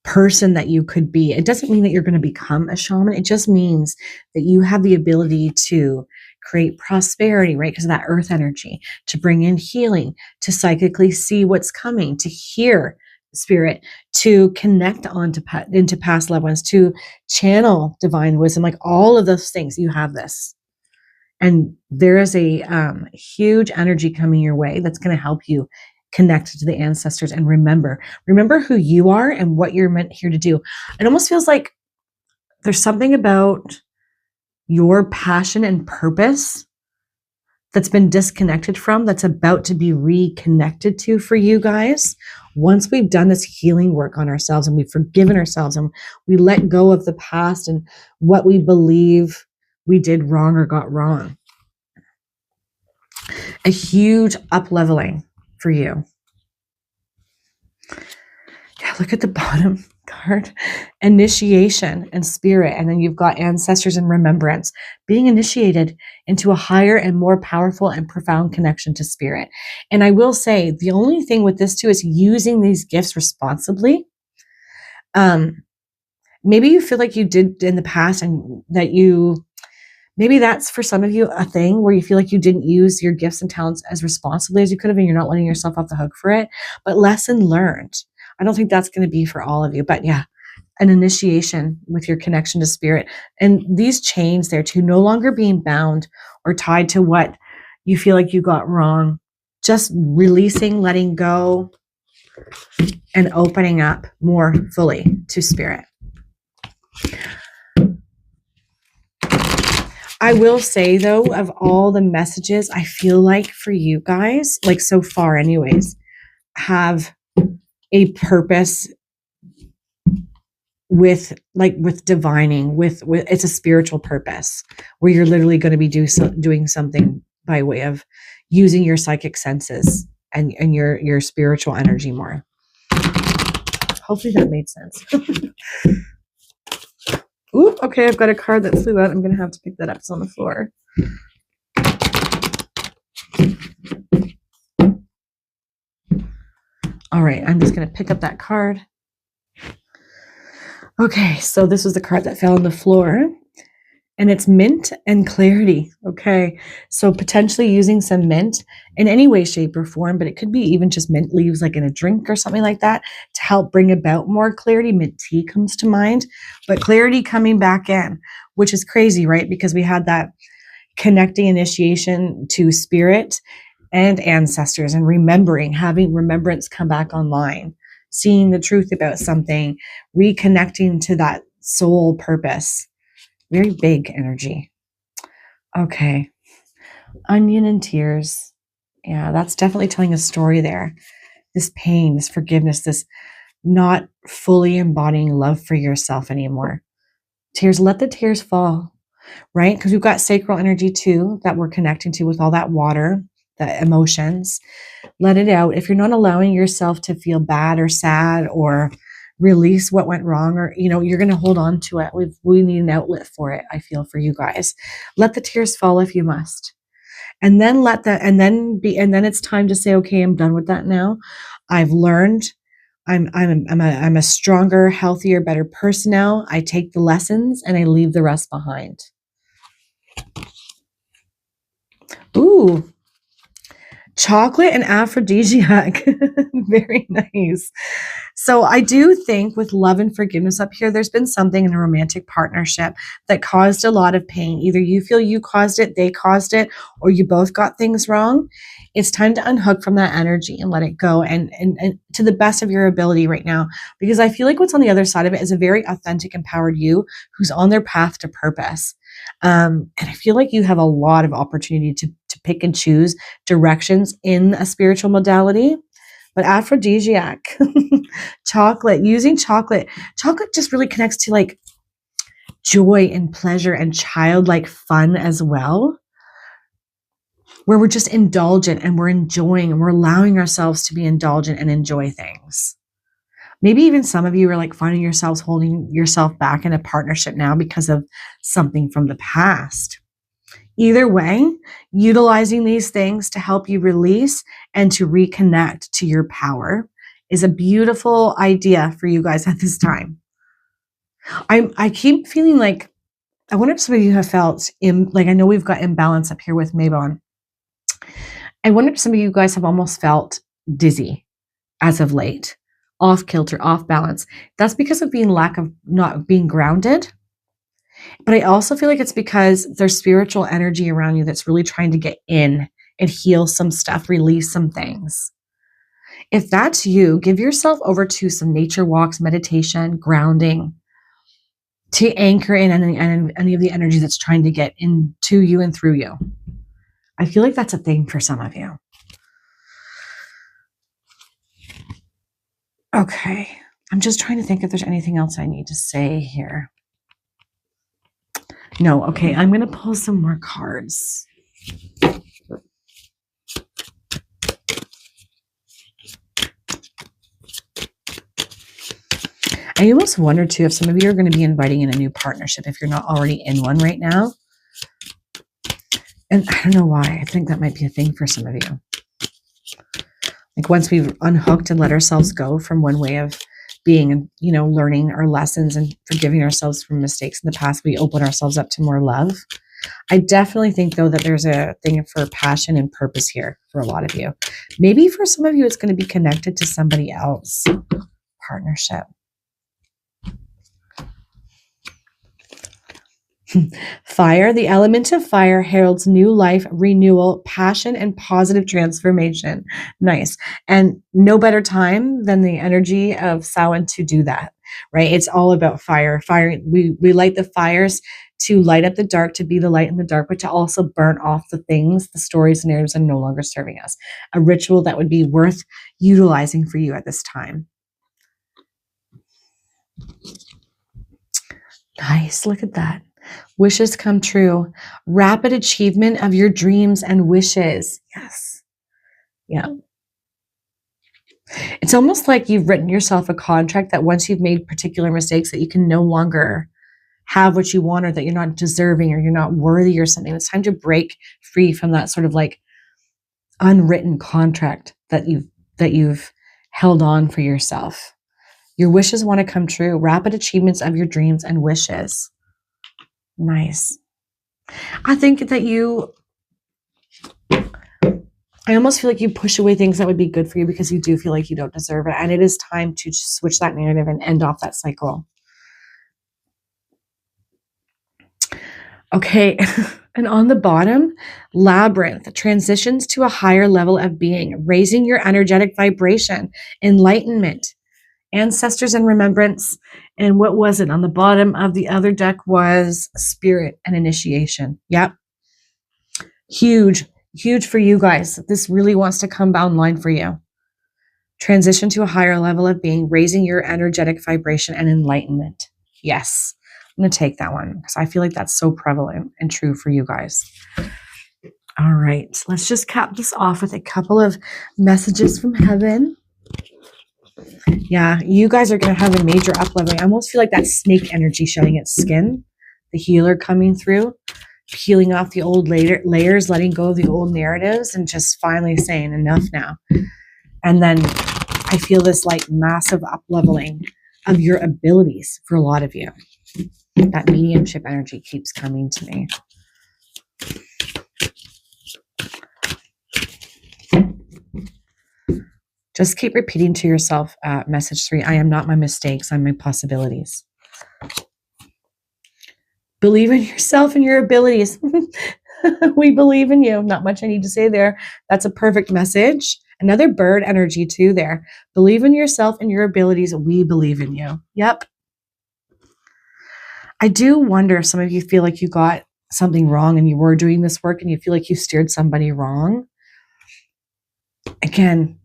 person that you could be. It doesn't mean that you're going to become a shaman. It just means that you have the ability to create prosperity, right? Because of that earth energy, to bring in healing, to psychically see what's coming, to hear spirit, to connect into past loved ones, to channel divine wisdom, like all of those things. You have this. And there is a huge energy coming your way that's going to help you connect to the ancestors and remember who you are and what you're meant here to do. It almost feels like there's something about your passion and purpose that's been disconnected from, that's about to be reconnected to for you guys. Once we've done this healing work on ourselves and we've forgiven ourselves and we let go of the past and what we believe we did wrong or got wrong. A huge up-leveling for you. Yeah, look at the bottom card. Initiation and spirit. And then you've got ancestors and remembrance. Being initiated into a higher and more powerful and profound connection to spirit. And I will say, the only thing with this too is using these gifts responsibly. Maybe you feel like you did in the past and that maybe that's for some of you a thing where you feel like you didn't use your gifts and talents as responsibly as you could have, and you're not letting yourself off the hook for it. But lesson learned. I don't think that's going to be for all of you. But yeah, an initiation with your connection to spirit. And these chains there too, no longer being bound or tied to what you feel like you got wrong. Just releasing, letting go, and opening up more fully to spirit. I will say, though, of all the messages, I feel like for you guys, like so far anyways, have a purpose with divining, with it's a spiritual purpose where you're literally going to be doing something by way of using your psychic senses and your spiritual energy more. Hopefully that made sense. Ooh, okay, I've got a card that flew out. I'm going to have to pick that up. It's on the floor. All right, I'm just going to pick up that card. Okay, so this was the card that fell on the floor. And it's mint and clarity. Okay, so potentially using some mint in any way, shape, or form, but it could be even just mint leaves like in a drink or something like that to help bring about more clarity. Mint tea comes to mind, but clarity coming back in, which is crazy, right? Because we had that connecting initiation to spirit and ancestors and having remembrance come back online, seeing the truth about something, reconnecting to that soul purpose. Very big energy. Okay. Onion and tears. Yeah, that's definitely telling a story there. This pain, this forgiveness, this not fully embodying love for yourself anymore. Tears, let the tears fall, right? Because we've got sacral energy too that we're connecting to with all that water, the emotions. Let it out. If you're not allowing yourself to feel bad or sad or release what went wrong, or you're going to hold on to it, we need an outlet for it. I feel for you guys. Let the tears fall if you must, and then then it's time to say, okay, I'm done with that now. I've learned. I'm a stronger, healthier, better person now. I take the lessons and I leave the rest behind. Ooh, Chocolate and aphrodisiac. Very nice. So I do think with love and forgiveness up here, there's been something in a romantic partnership that caused a lot of pain. Either you feel you caused it, they caused it, or you both got things wrong. It's time to unhook from that energy and let it go and to the best of your ability right now. Because I feel like what's on the other side of it is a very authentic, empowered you who's on their path to purpose. And I feel like you have a lot of opportunity to pick and choose directions in a spiritual modality. But aphrodisiac, chocolate, using chocolate just really connects to like joy and pleasure and childlike fun as well, where we're just indulgent and we're enjoying and we're allowing ourselves to be indulgent and enjoy things. Maybe even some of you are like finding yourselves holding yourself back in a partnership now because of something from the past. Either way, utilizing these things to help you release and to reconnect to your power is a beautiful idea for you guys at this time. I keep feeling like, I wonder if some of you have felt, like I know we've got imbalance up here with Mabon. I wonder if some of you guys have almost felt dizzy as of late, off kilter, off balance. That's because of lack of not being grounded. But I also feel like it's because there's spiritual energy around you that's really trying to get in and heal some stuff, release some things. If that's you, give yourself over to some nature walks, meditation, grounding, to anchor in any of the energy that's trying to get into you and through you. I feel like that's a thing for some of you. Okay. I'm just trying to think if there's anything else I need to say here. No, okay, I'm going to pull some more cards. I almost wonder too if some of you are going to be inviting in a new partnership if you're not already in one right now. And I don't know why. I think that might be a thing for some of you. Like once we've unhooked and let ourselves go from one way of being and, learning our lessons and forgiving ourselves for mistakes in the past, we open ourselves up to more love. I definitely think, though, that there's a thing for passion and purpose here for a lot of you. Maybe for some of you, it's going to be connected to somebody else. Partnership. Fire. The element of fire heralds new life, renewal, passion, and positive transformation. Nice. And no better time than the energy of Samhain to do that, right? It's all about fire. Fire. We light the fires to light up the dark, to be the light in the dark, but to also burn off the things, the stories, and narratives that are no longer serving us. A ritual that would be worth utilizing for you at this time. Nice. Look at that. Wishes come true. Rapid achievement of your dreams and wishes. Yes. Yeah. It's almost like you've written yourself a contract that once you've made particular mistakes that you can no longer have what you want, or that you're not deserving or you're not worthy or something. It's time to break free from that sort of like unwritten contract that you've held on for yourself. Your wishes want to come true. Rapid achievements of your dreams and wishes. Nice. I think that I almost feel like you push away things that would be good for you because you do feel like you don't deserve it. And it is time to switch that narrative and end off that cycle. Okay. And on the bottom, labyrinth transitions to a higher level of being, raising your energetic vibration, enlightenment, ancestors and remembrance. And what was it on the bottom of the other deck was spirit and initiation. Yep. Huge for you guys. This really wants to come online for you. Transition to a higher level of being, raising your energetic vibration and enlightenment. Yes. I'm going to take that one because I feel like that's so prevalent and true for you guys. All right. Let's just cap this off with a couple of messages from heaven. Yeah, you guys are going to have a major up-leveling. I almost feel like that snake energy showing its skin, the healer coming through, peeling off the old layers, letting go of the old narratives, and just finally saying enough now. And then I feel this like massive up-leveling of your abilities for a lot of you. That mediumship energy keeps coming to me. Just keep repeating to yourself, message 3, I am not my mistakes, I'm my possibilities. Believe in yourself and your abilities. We believe in you. Not much I need to say there. That's a perfect message. Another bird energy too there. Believe in yourself and your abilities. We believe in you. Yep. I do wonder if some of you feel like you got something wrong and you were doing this work and you feel like you steered somebody wrong. Again,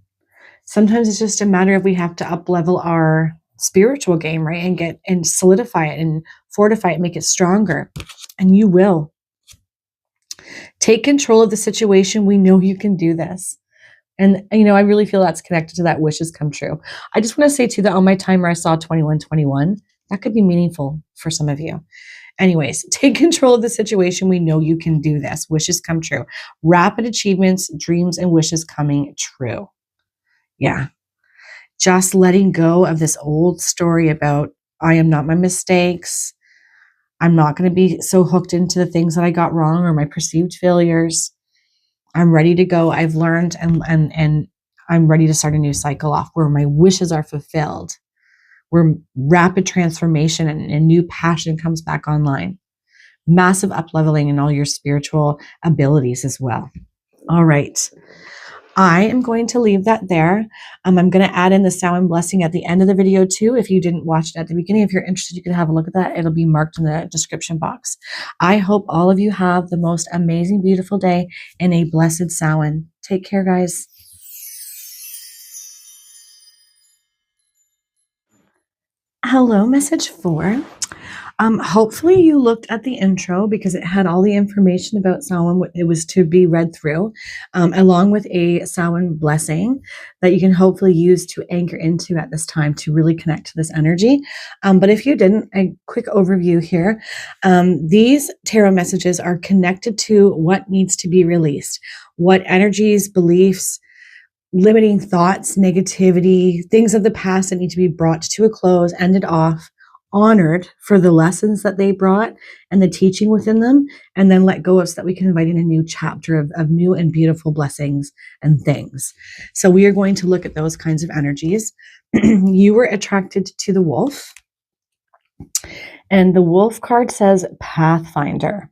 sometimes it's just a matter of we have to up level our spiritual game, right? And get and solidify it and fortify it, make it stronger. And you will. Take control of the situation. We know you can do this. And, I really feel that's connected to that wishes come true. I just want to say too that on my timer, I saw 2121. That could be meaningful for some of you. Anyways, take control of the situation. We know you can do this. Wishes come true. Rapid achievements, dreams, and wishes coming true. Yeah. Just letting go of this old story about I am not my mistakes. I'm not going to be so hooked into the things that I got wrong or my perceived failures. I'm ready to go. I've learned and I'm ready to start a new cycle off where my wishes are fulfilled, where rapid transformation and new passion comes back online. Massive up-leveling in all your spiritual abilities as well. All right. I am going to leave that there. I'm going to add in the Samhain blessing at the end of the video too. If you didn't watch it at the beginning, if you're interested, you can have a look at that. It'll be marked in the description box. I hope all of you have the most amazing, beautiful day and a blessed Samhain. Take care, guys. Hello, message 4. Hopefully you looked at the intro because it had all the information about Samhain. It was to be read through, along with a Samhain blessing that you can hopefully use to anchor into at this time to really connect to this energy. But if you didn't, a quick overview here. These tarot messages are connected to what needs to be released, what energies, beliefs, limiting thoughts, negativity, things of the past that need to be brought to a close, ended off, honored for the lessons that they brought and the teaching within them, and then let go of so that we can invite in a new chapter of new and beautiful blessings and things. So we are going to look at those kinds of energies. You were attracted to the wolf, and the wolf card says Pathfinder.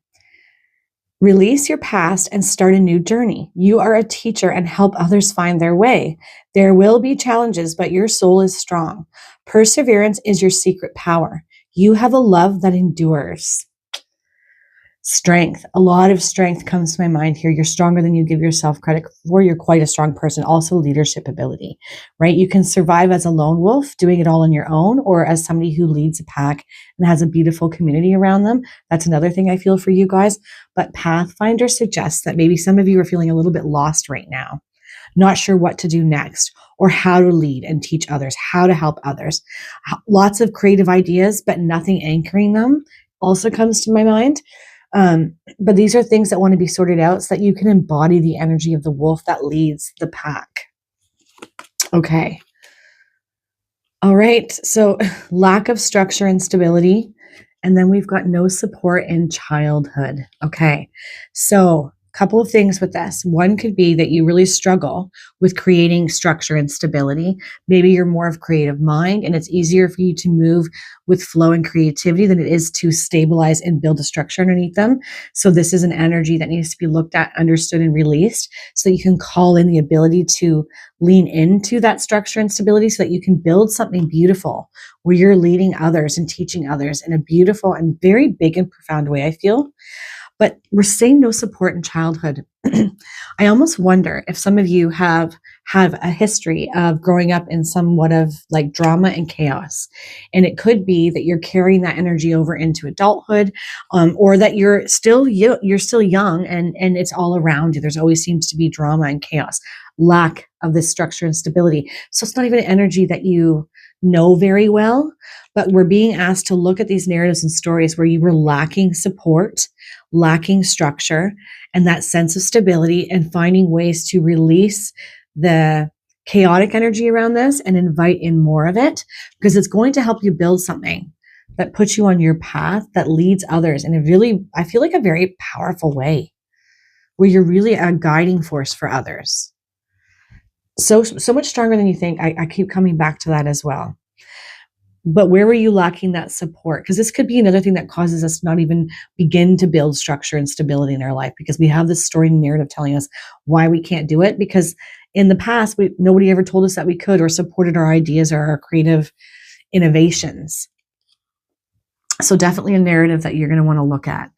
Release your past and start a new journey. You are a teacher and help others find their way. There will be challenges, but your soul is strong. Perseverance is your secret power. You have a love that endures. Strength. A lot of strength comes to my mind here. You're stronger than you give yourself credit for. You're quite a strong person. Also leadership ability, right? You can survive as a lone wolf, doing it all on your own, or as somebody who leads a pack and has a beautiful community around them. That's another thing I feel for you guys. But Pathfinder suggests that maybe some of you are feeling a little bit lost right now, not sure what to do next or how to lead and teach others, how to help others. Lots of creative ideas, but nothing anchoring them also comes to my mind. But these are things that want to be sorted out so that you can embody the energy of the wolf that leads the pack. Okay. All right. So lack of structure and stability. And then we've got no support in childhood. Okay. So a couple of things with this. One could be that you really struggle with creating structure and stability. Maybe you're more of creative mind and it's easier for you to move with flow and creativity than it is to stabilize and build a structure underneath them. So this is an energy that needs to be looked at, understood, and released so that you can call in the ability to lean into that structure and stability so that you can build something beautiful where you're leading others and teaching others in a beautiful and very big and profound way, I feel. But we're saying no support in childhood. I almost wonder if some of you have a history of growing up in somewhat of like drama and chaos. And it could be that you're carrying that energy over into adulthood, or that you're still young and it's all around you. There's always seems to be drama and chaos, lack of this structure and stability. So it's not even an energy that you know very well, but we're being asked to look at these narratives and stories where you were lacking support, lacking structure, and that sense of stability, and finding ways to release the chaotic energy around this and invite in more of it, because it's going to help you build something that puts you on your path that leads others in a really, I feel like a very powerful way, where you're really a guiding force for others. So much stronger than you think. I keep coming back to that as well. But where were you lacking that support? Because this could be another thing that causes us to not even begin to build structure and stability in our life, because we have this story narrative telling us why we can't do it. Because in the past, nobody ever told us that we could, or supported our ideas or our creative innovations. So definitely a narrative that you're going to want to look at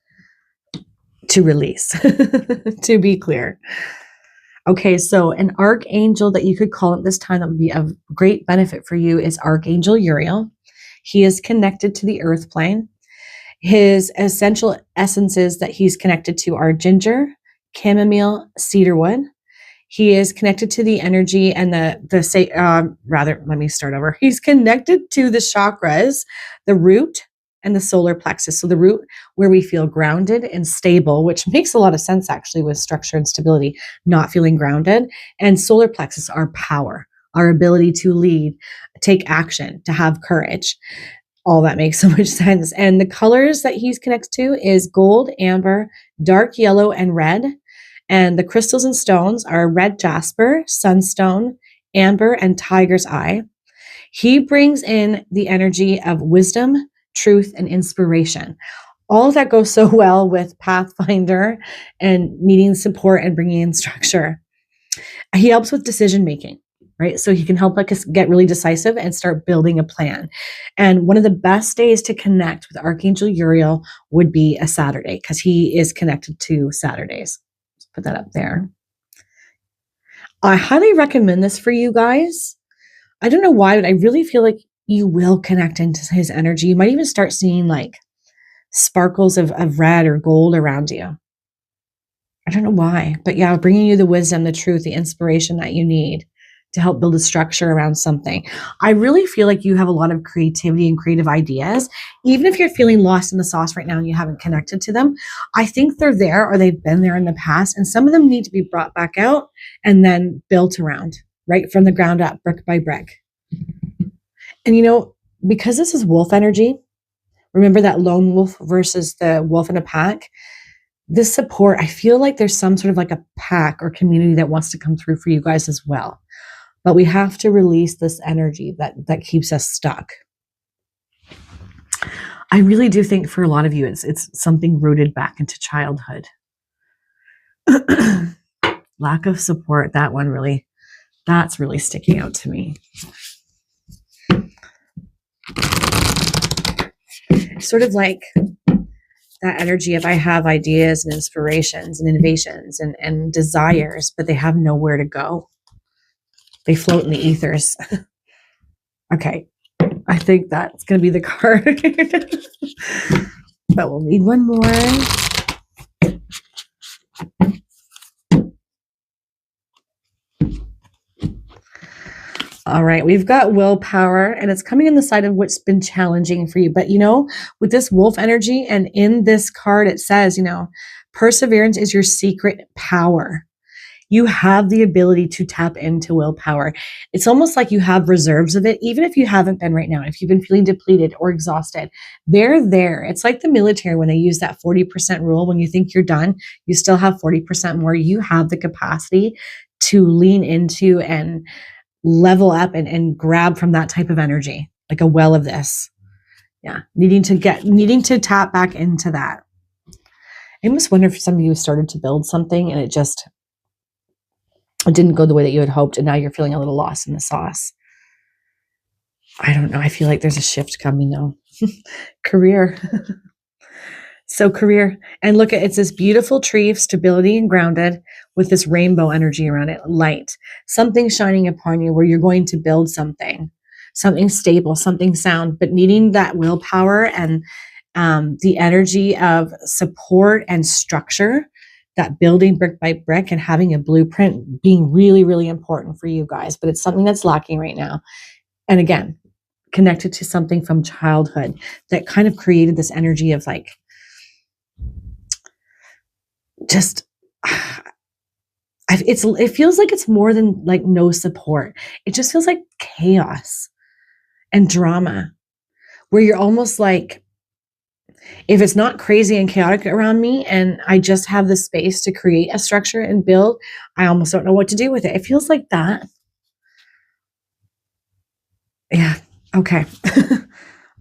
to release, to be clear. Okay, so an archangel that you could call at this time that would be of great benefit for you is Archangel Uriel. He is connected to the earth plane. His essential essences that he's connected to are ginger, chamomile, cedarwood. He is connected to the energy and let me start over. He's connected to the chakras, the root, and the solar plexus. So the root, where we feel grounded and stable, which makes a lot of sense actually with structure and stability, not feeling grounded. And solar plexus, our power, our ability to lead, take action, to have courage. All that makes so much sense. And the colors that he's connected to is gold, amber, dark yellow, and red. And the crystals and stones are red jasper, sunstone, amber, and tiger's eye. He brings in the energy of wisdom, truth, and inspiration. All of that goes so well with Pathfinder and needing support and bringing in structure. He helps with decision making, right? So he can help us get really decisive and start building a plan. And one of the best days to connect with Archangel Uriel would be a Saturday, because he is connected to Saturdays. Let's put that up there. I highly recommend this for you guys. I don't know why, but I really feel like you will connect into his energy. You might even start seeing like sparkles of red or gold around you. I don't know why, but yeah, bringing you the wisdom, the truth, the inspiration that you need to help build a structure around something. I really feel like you have a lot of creativity and creative ideas. Even if you're feeling lost in the sauce right now and you haven't connected to them, I think they're there, or they've been there in the past, and some of them need to be brought back out and then built around, right from the ground up, brick by brick. And because this is wolf energy, remember that lone wolf versus the wolf in a pack? This support, I feel like there's some sort of like a pack or community that wants to come through for you guys as well. But we have to release this energy that keeps us stuck. I really do think for a lot of you, it's something rooted back into childhood. Lack of support, that's really sticking out to me. Sort of like that energy of I have ideas and inspirations and innovations and desires, but they have nowhere to go. They float in the ethers. Okay, I think that's going to be the card. But we'll need one more. All right, we've got willpower, and it's coming in the side of what's been challenging for you. But, with this wolf energy, and in this card, it says, perseverance is your secret power. You have the ability to tap into willpower. It's almost like you have reserves of it, even if you haven't been right now. If you've been feeling depleted or exhausted, they're there. It's like the military when they use that 40% rule. When you think you're done, you still have 40% more. You have the capacity to lean into and level up and grab from that type of energy, like a well of this. Yeah, needing to tap back into that. I almost wonder if some of you started to build something and it didn't go the way that you had hoped, and now you're feeling a little lost in the sauce. I don't know. I feel like there's a shift coming though. Career. So career, and look at, it's this beautiful tree of stability and grounded with this rainbow energy around it, light, something shining upon you where you're going to build something stable, something sound, but needing that willpower and the energy of support and structure, that building brick by brick and having a blueprint being really, really important for you guys. But it's something that's lacking right now. And again, connected to something from childhood that kind of created this energy of like, just it feels like it's more than like no support. It just feels like chaos and drama, where you're almost like, if it's not crazy and chaotic around me and I just have the space to create a structure and build, I almost don't know what to do with it. It feels like that. Yeah. Okay.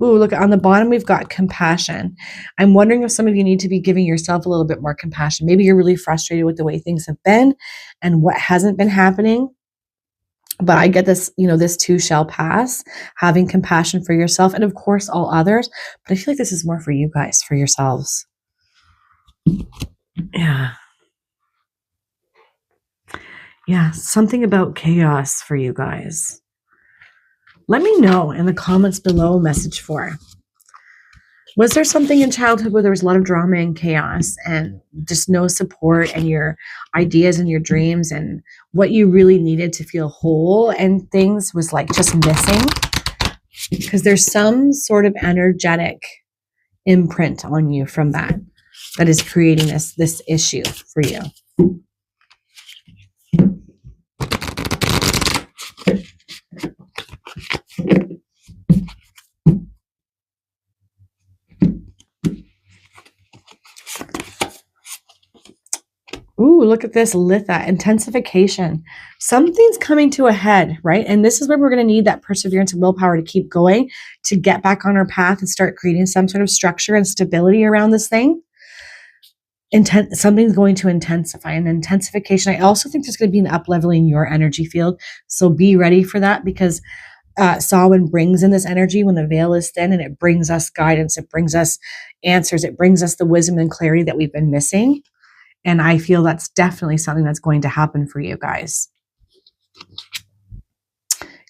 Ooh, look, on the bottom, we've got compassion. I'm wondering if some of you need to be giving yourself a little bit more compassion. Maybe you're really frustrated with the way things have been and what hasn't been happening. But I get this, this too shall pass, having compassion for yourself and, of course, all others. But I feel like this is more for you guys, for yourselves. Yeah. Yeah. Something about chaos for you guys. Let me know in the comments below, message 4. Was there something in childhood where there was a lot of drama and chaos and just no support, and your ideas and your dreams and what you really needed to feel whole and things was like just missing? Because there's some sort of energetic imprint on you from that is creating this issue for you. Ooh, look at this litha, intensification. Something's coming to a head, right? And this is where we're going to need that perseverance and willpower to keep going, to get back on our path and start creating some sort of structure and stability around this thing. Something's going to intensify, and intensification. I also think there's going to be an up-leveling in your energy field. So be ready for that, because Samhain brings in this energy when the veil is thin, and it brings us guidance. It brings us answers. It brings us the wisdom and clarity that we've been missing. And I feel that's definitely something that's going to happen for you guys.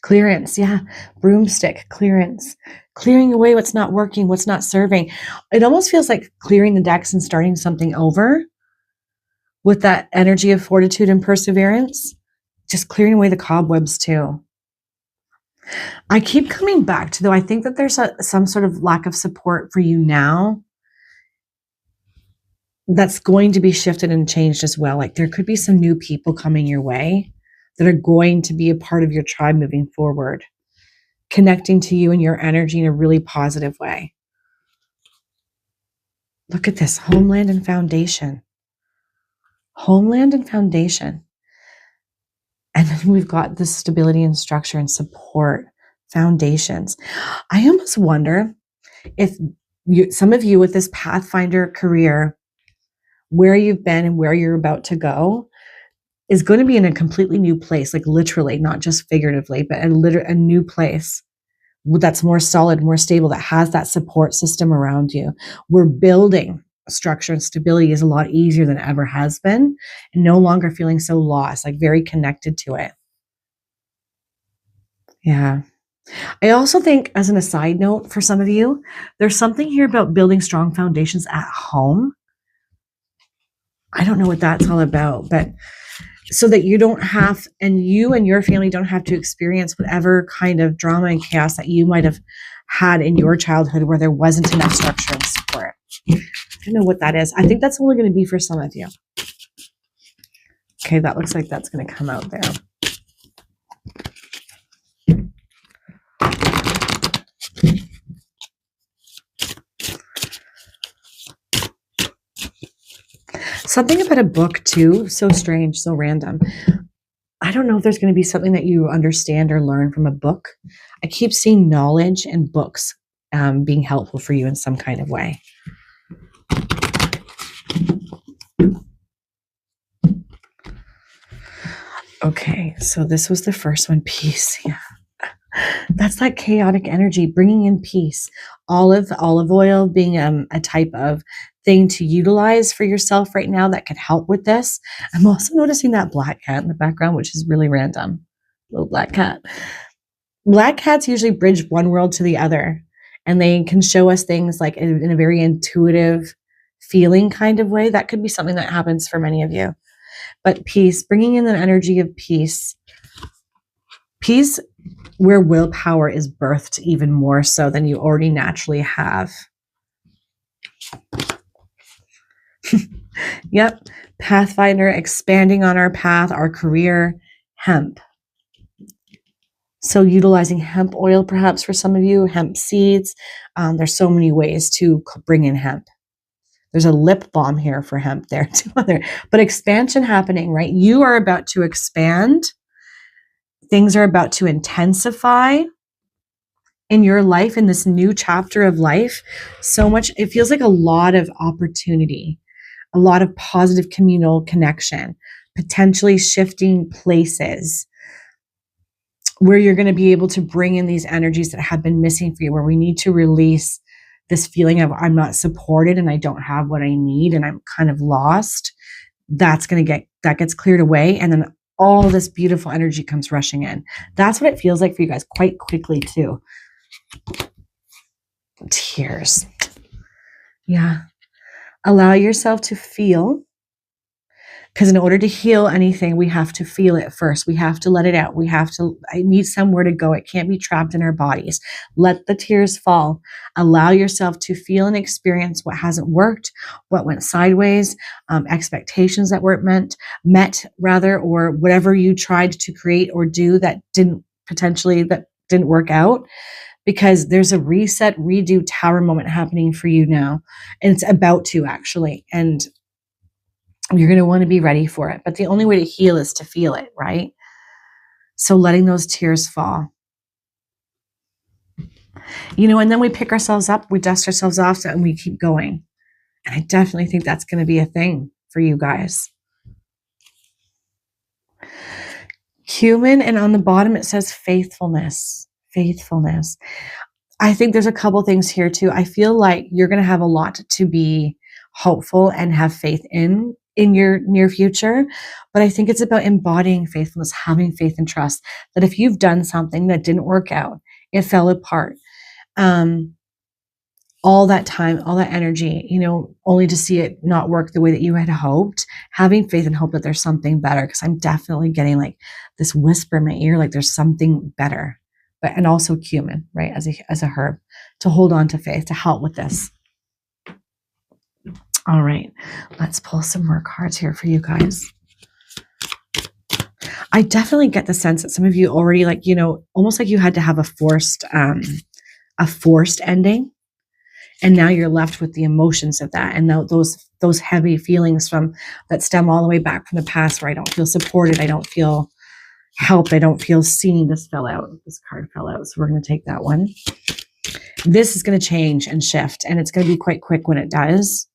Clearance, yeah. Broomstick, clearance. Clearing away what's not working, what's not serving. It almost feels like clearing the decks and starting something over with that energy of fortitude and perseverance. Just clearing away the cobwebs too. I keep coming back to, though, I think that there's some sort of lack of support for you now that's going to be shifted and changed as well. Like there could be some new people coming your way that are going to be a part of your tribe moving forward, connecting to you and your energy in a really positive way. Look at this, homeland and foundation. Homeland and foundation. And then we've got the stability and structure and support, foundations. I almost wonder if some of you with this Pathfinder career, where you've been and where you're about to go, is going to be in a completely new place, like literally, not just figuratively, but a new place that's more solid, more stable, that has that support system around you. We're building structure, and stability is a lot easier than it ever has been, and no longer feeling so lost, like very connected to it. Yeah. I also think, as an aside note, for some of you, there's something here about building strong foundations at home. I don't know what that's all about, but so that you don't have, and you and your family don't have to experience whatever kind of drama and chaos that you might have had in your childhood where there wasn't enough structure and support. I don't know what that is. I think that's only going to be for some of you. Okay, that looks like that's going to come out there. Something about a book too, so strange, so random. I don't know if there's going to be something that you understand or learn from a book. I keep seeing knowledge and books being helpful for you in some kind of way. Okay, so this was the first one, peace. Yeah. That's that chaotic energy, bringing in peace. Olive oil being a type of thing to utilize for yourself right now that could help with this. I'm also noticing that black cat in the background, which is really random. Little black cat. Black cats usually bridge one world to the other, and they can show us things like in a very intuitive feeling kind of way. That could be something that happens for many of you. But peace, bringing in the energy of peace. Peace where willpower is birthed even more so than you already naturally have. Yep. Pathfinder, expanding on our path, our career, hemp. So utilizing hemp oil, perhaps for some of you, hemp seeds. There's so many ways to bring in hemp. There's a lip balm here for hemp there too. But expansion happening, right? You are about to expand. Things are about to intensify. in your life, in this new chapter of life, so much, it feels like a lot of opportunity, a lot of positive communal connection, potentially shifting places where you're going to be able to bring in these energies that have been missing for you, where we need to release this feeling of I'm not supported and I don't have what I need and I'm kind of lost. That gets cleared away. And then all this beautiful energy comes rushing in. That's what it feels like for you guys quite quickly too. Tears. Yeah. Allow yourself to feel, because in order to heal anything, we have to feel it first. We have to let it out. It needs somewhere to go. It can't be trapped in our bodies. Let the tears fall. Allow yourself to feel and experience what hasn't worked, what went sideways, expectations that weren't met, or whatever you tried to create or do that didn't work out. Because there's a reset, redo, tower moment happening for you now. And it's about to, actually. And you're going to want to be ready for it. But the only way to heal is to feel it, right? So letting those tears fall. And then we pick ourselves up, we dust ourselves off, and we keep going. And I definitely think that's going to be a thing for you guys. Human, and on the bottom it says faithfulness. Faithfulness. I think there's a couple things here too. I feel like you're going to have a lot to be hopeful and have faith in your near future. But I think it's about embodying faithfulness, having faith and trust that if you've done something that didn't work out, it fell apart. All that time, all that energy, only to see it not work the way that you had hoped, having faith and hope that there's something better. Because I'm definitely getting like this whisper in my ear, like there's something better. But, and also cumin, right? As a herb to hold on to faith, to help with this. All right, let's pull some more cards here for you guys. I definitely get the sense that some of you already almost like you had to have a forced ending. And now you're left with the emotions of that. And those heavy feelings that stem all the way back from the past, where I don't feel supported. I don't feel helped. I don't feel seen. This card fell out. So we're going to take that one. This is going to change and shift, and it's going to be quite quick when it does.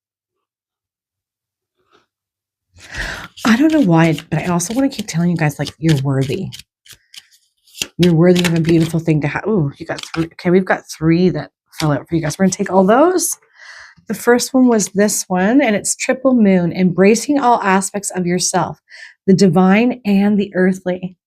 I don't know why, but I also want to keep telling you guys, like, you're worthy. You're worthy of a beautiful thing to have. Oh, you got 3. Okay, we've got 3 that fell out for you guys. We're going to take all those. The first one was this one, and it's triple moon, embracing all aspects of yourself, the divine and the earthly.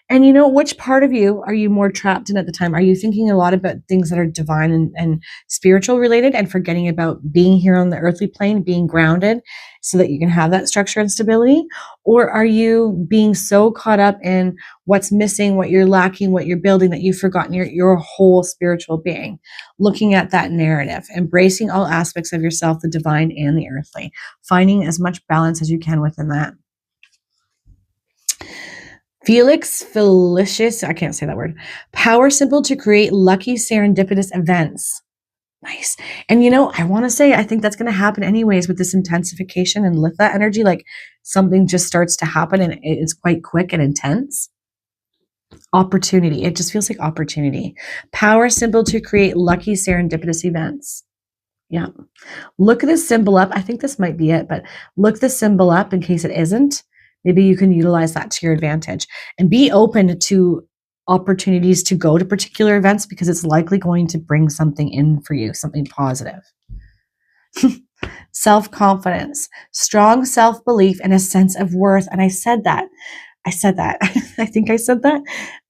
And which part of you are you more trapped in at the time? Are you thinking a lot about things that are divine and spiritual related and forgetting about being here on the earthly plane, being grounded so that you can have that structure and stability? Or are you being so caught up in what's missing, what you're lacking, what you're building, that you've forgotten your whole spiritual being? Looking at that narrative, embracing all aspects of yourself, the divine and the earthly, finding as much balance as you can within that. Felicious, I can't say that word. Power symbol to create lucky serendipitous events. Nice. And I want to say, I think that's going to happen anyways with this intensification and Litha energy. Like something just starts to happen and it's quite quick and intense. Opportunity. It just feels like opportunity. Power symbol to create lucky serendipitous events. Yeah. Look this symbol up. I think this might be it, but look the symbol up in case it isn't. Maybe you can utilize that to your advantage and be open to opportunities to go to particular events, because it's likely going to bring something in for you, something positive. Self-confidence, strong self-belief, and a sense of worth. And I said that. I think I said that.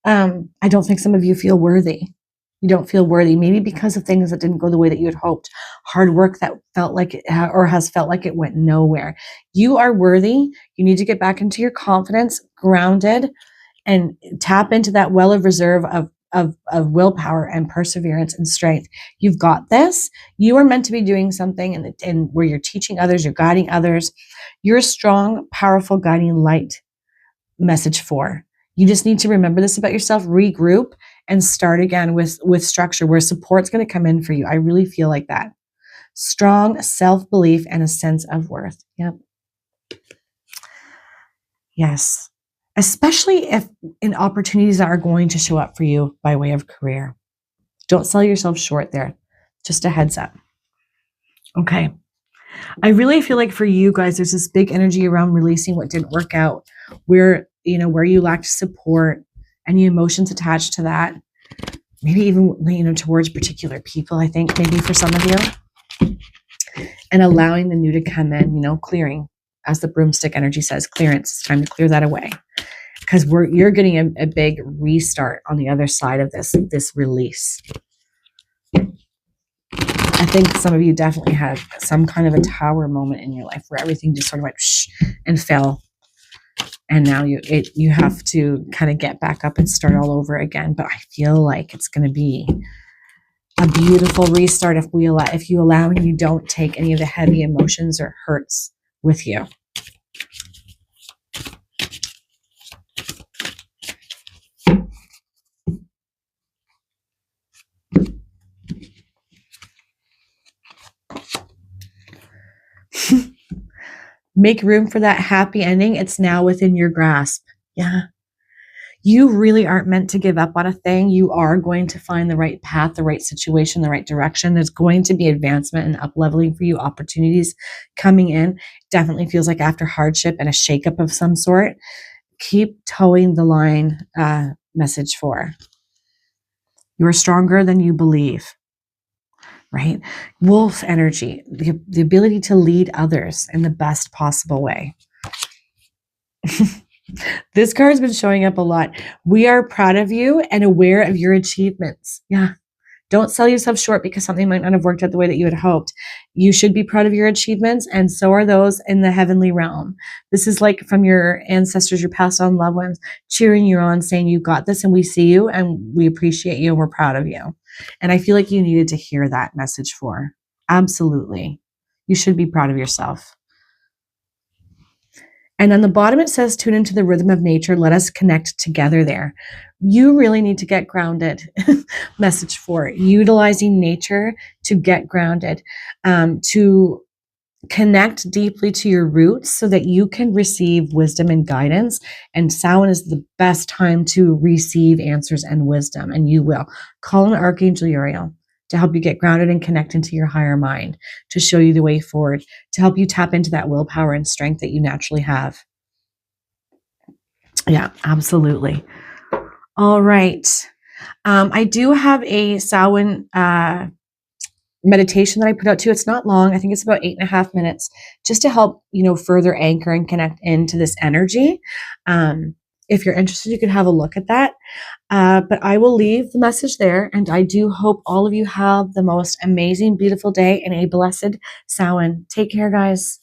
I don't think some of you feel worthy. You don't feel worthy, maybe because of things that didn't go the way that you had hoped. Hard work that felt like it, or has felt like it went nowhere. You are worthy. You need to get back into your confidence, grounded, and tap into that well of reserve of willpower and perseverance and strength. You've got this. You are meant to be doing something, and where you're teaching others, you're guiding others. You're a strong, powerful, guiding light. Message 4. You just need to remember this about yourself, regroup, and start again with structure, where support's going to come in for you. I really feel like that. Strong self-belief and a sense of worth. Yep. Yes. Especially if in opportunities that are going to show up for you by way of career. Don't sell yourself short there. Just a heads up. Okay. I really feel like for you guys, there's this big energy around releasing what didn't work out, where, where you lacked support, any emotions attached to that. Maybe even, towards particular people, I think maybe for some of you. And allowing the new to come in, clearing. As the broomstick energy says, clearance. It's time to clear that away. Because you're getting a big restart on the other side of this release. I think some of you definitely had some kind of a tower moment in your life where everything just sort of went shh and fell. And now you have to kind of get back up and start all over again. But I feel like it's going to be a beautiful restart if you allow and you don't take any of the heavy emotions or hurts with you. Make room for that happy ending. It's now within your grasp. Yeah. You really aren't meant to give up on a thing. You are going to find the right path, the right situation, the right direction. There's going to be advancement and up-leveling for you, opportunities coming in. Definitely feels like after hardship and a shakeup of some sort. Keep towing the line, message 4. You are stronger than you believe. Right? Wolf energy, the ability to lead others in the best possible way. This card's been showing up a lot. We are proud of you and aware of your achievements. Yeah. Don't sell yourself short because something might not have worked out the way that you had hoped. You should be proud of your achievements, and so are those in the heavenly realm. This is like from your ancestors, your past on loved ones, cheering you on, saying you got this and we see you and we appreciate you and we're proud of you. And I feel like you needed to hear that message 4. Absolutely. You should be proud of yourself. And on the bottom, it says, tune into the rhythm of nature. Let us connect together there. You really need to get grounded. Message 4, utilizing nature to get grounded, to connect deeply to your roots so that you can receive wisdom and guidance. And Samhain is the best time to receive answers and wisdom. And you will. Call on Archangel Uriel to help you get grounded and connect into your higher mind, to show you the way forward, to help you tap into that willpower and strength that you naturally have. Yeah, absolutely. All right. I do have a Samhain meditation that I put out too. It's not long. I think it's about 8.5 minutes, just to help, further anchor and connect into this energy. If you're interested, you could have a look at that. But I will leave the message there. And I do hope all of you have the most amazing, beautiful day and a blessed Samhain. Take care, guys.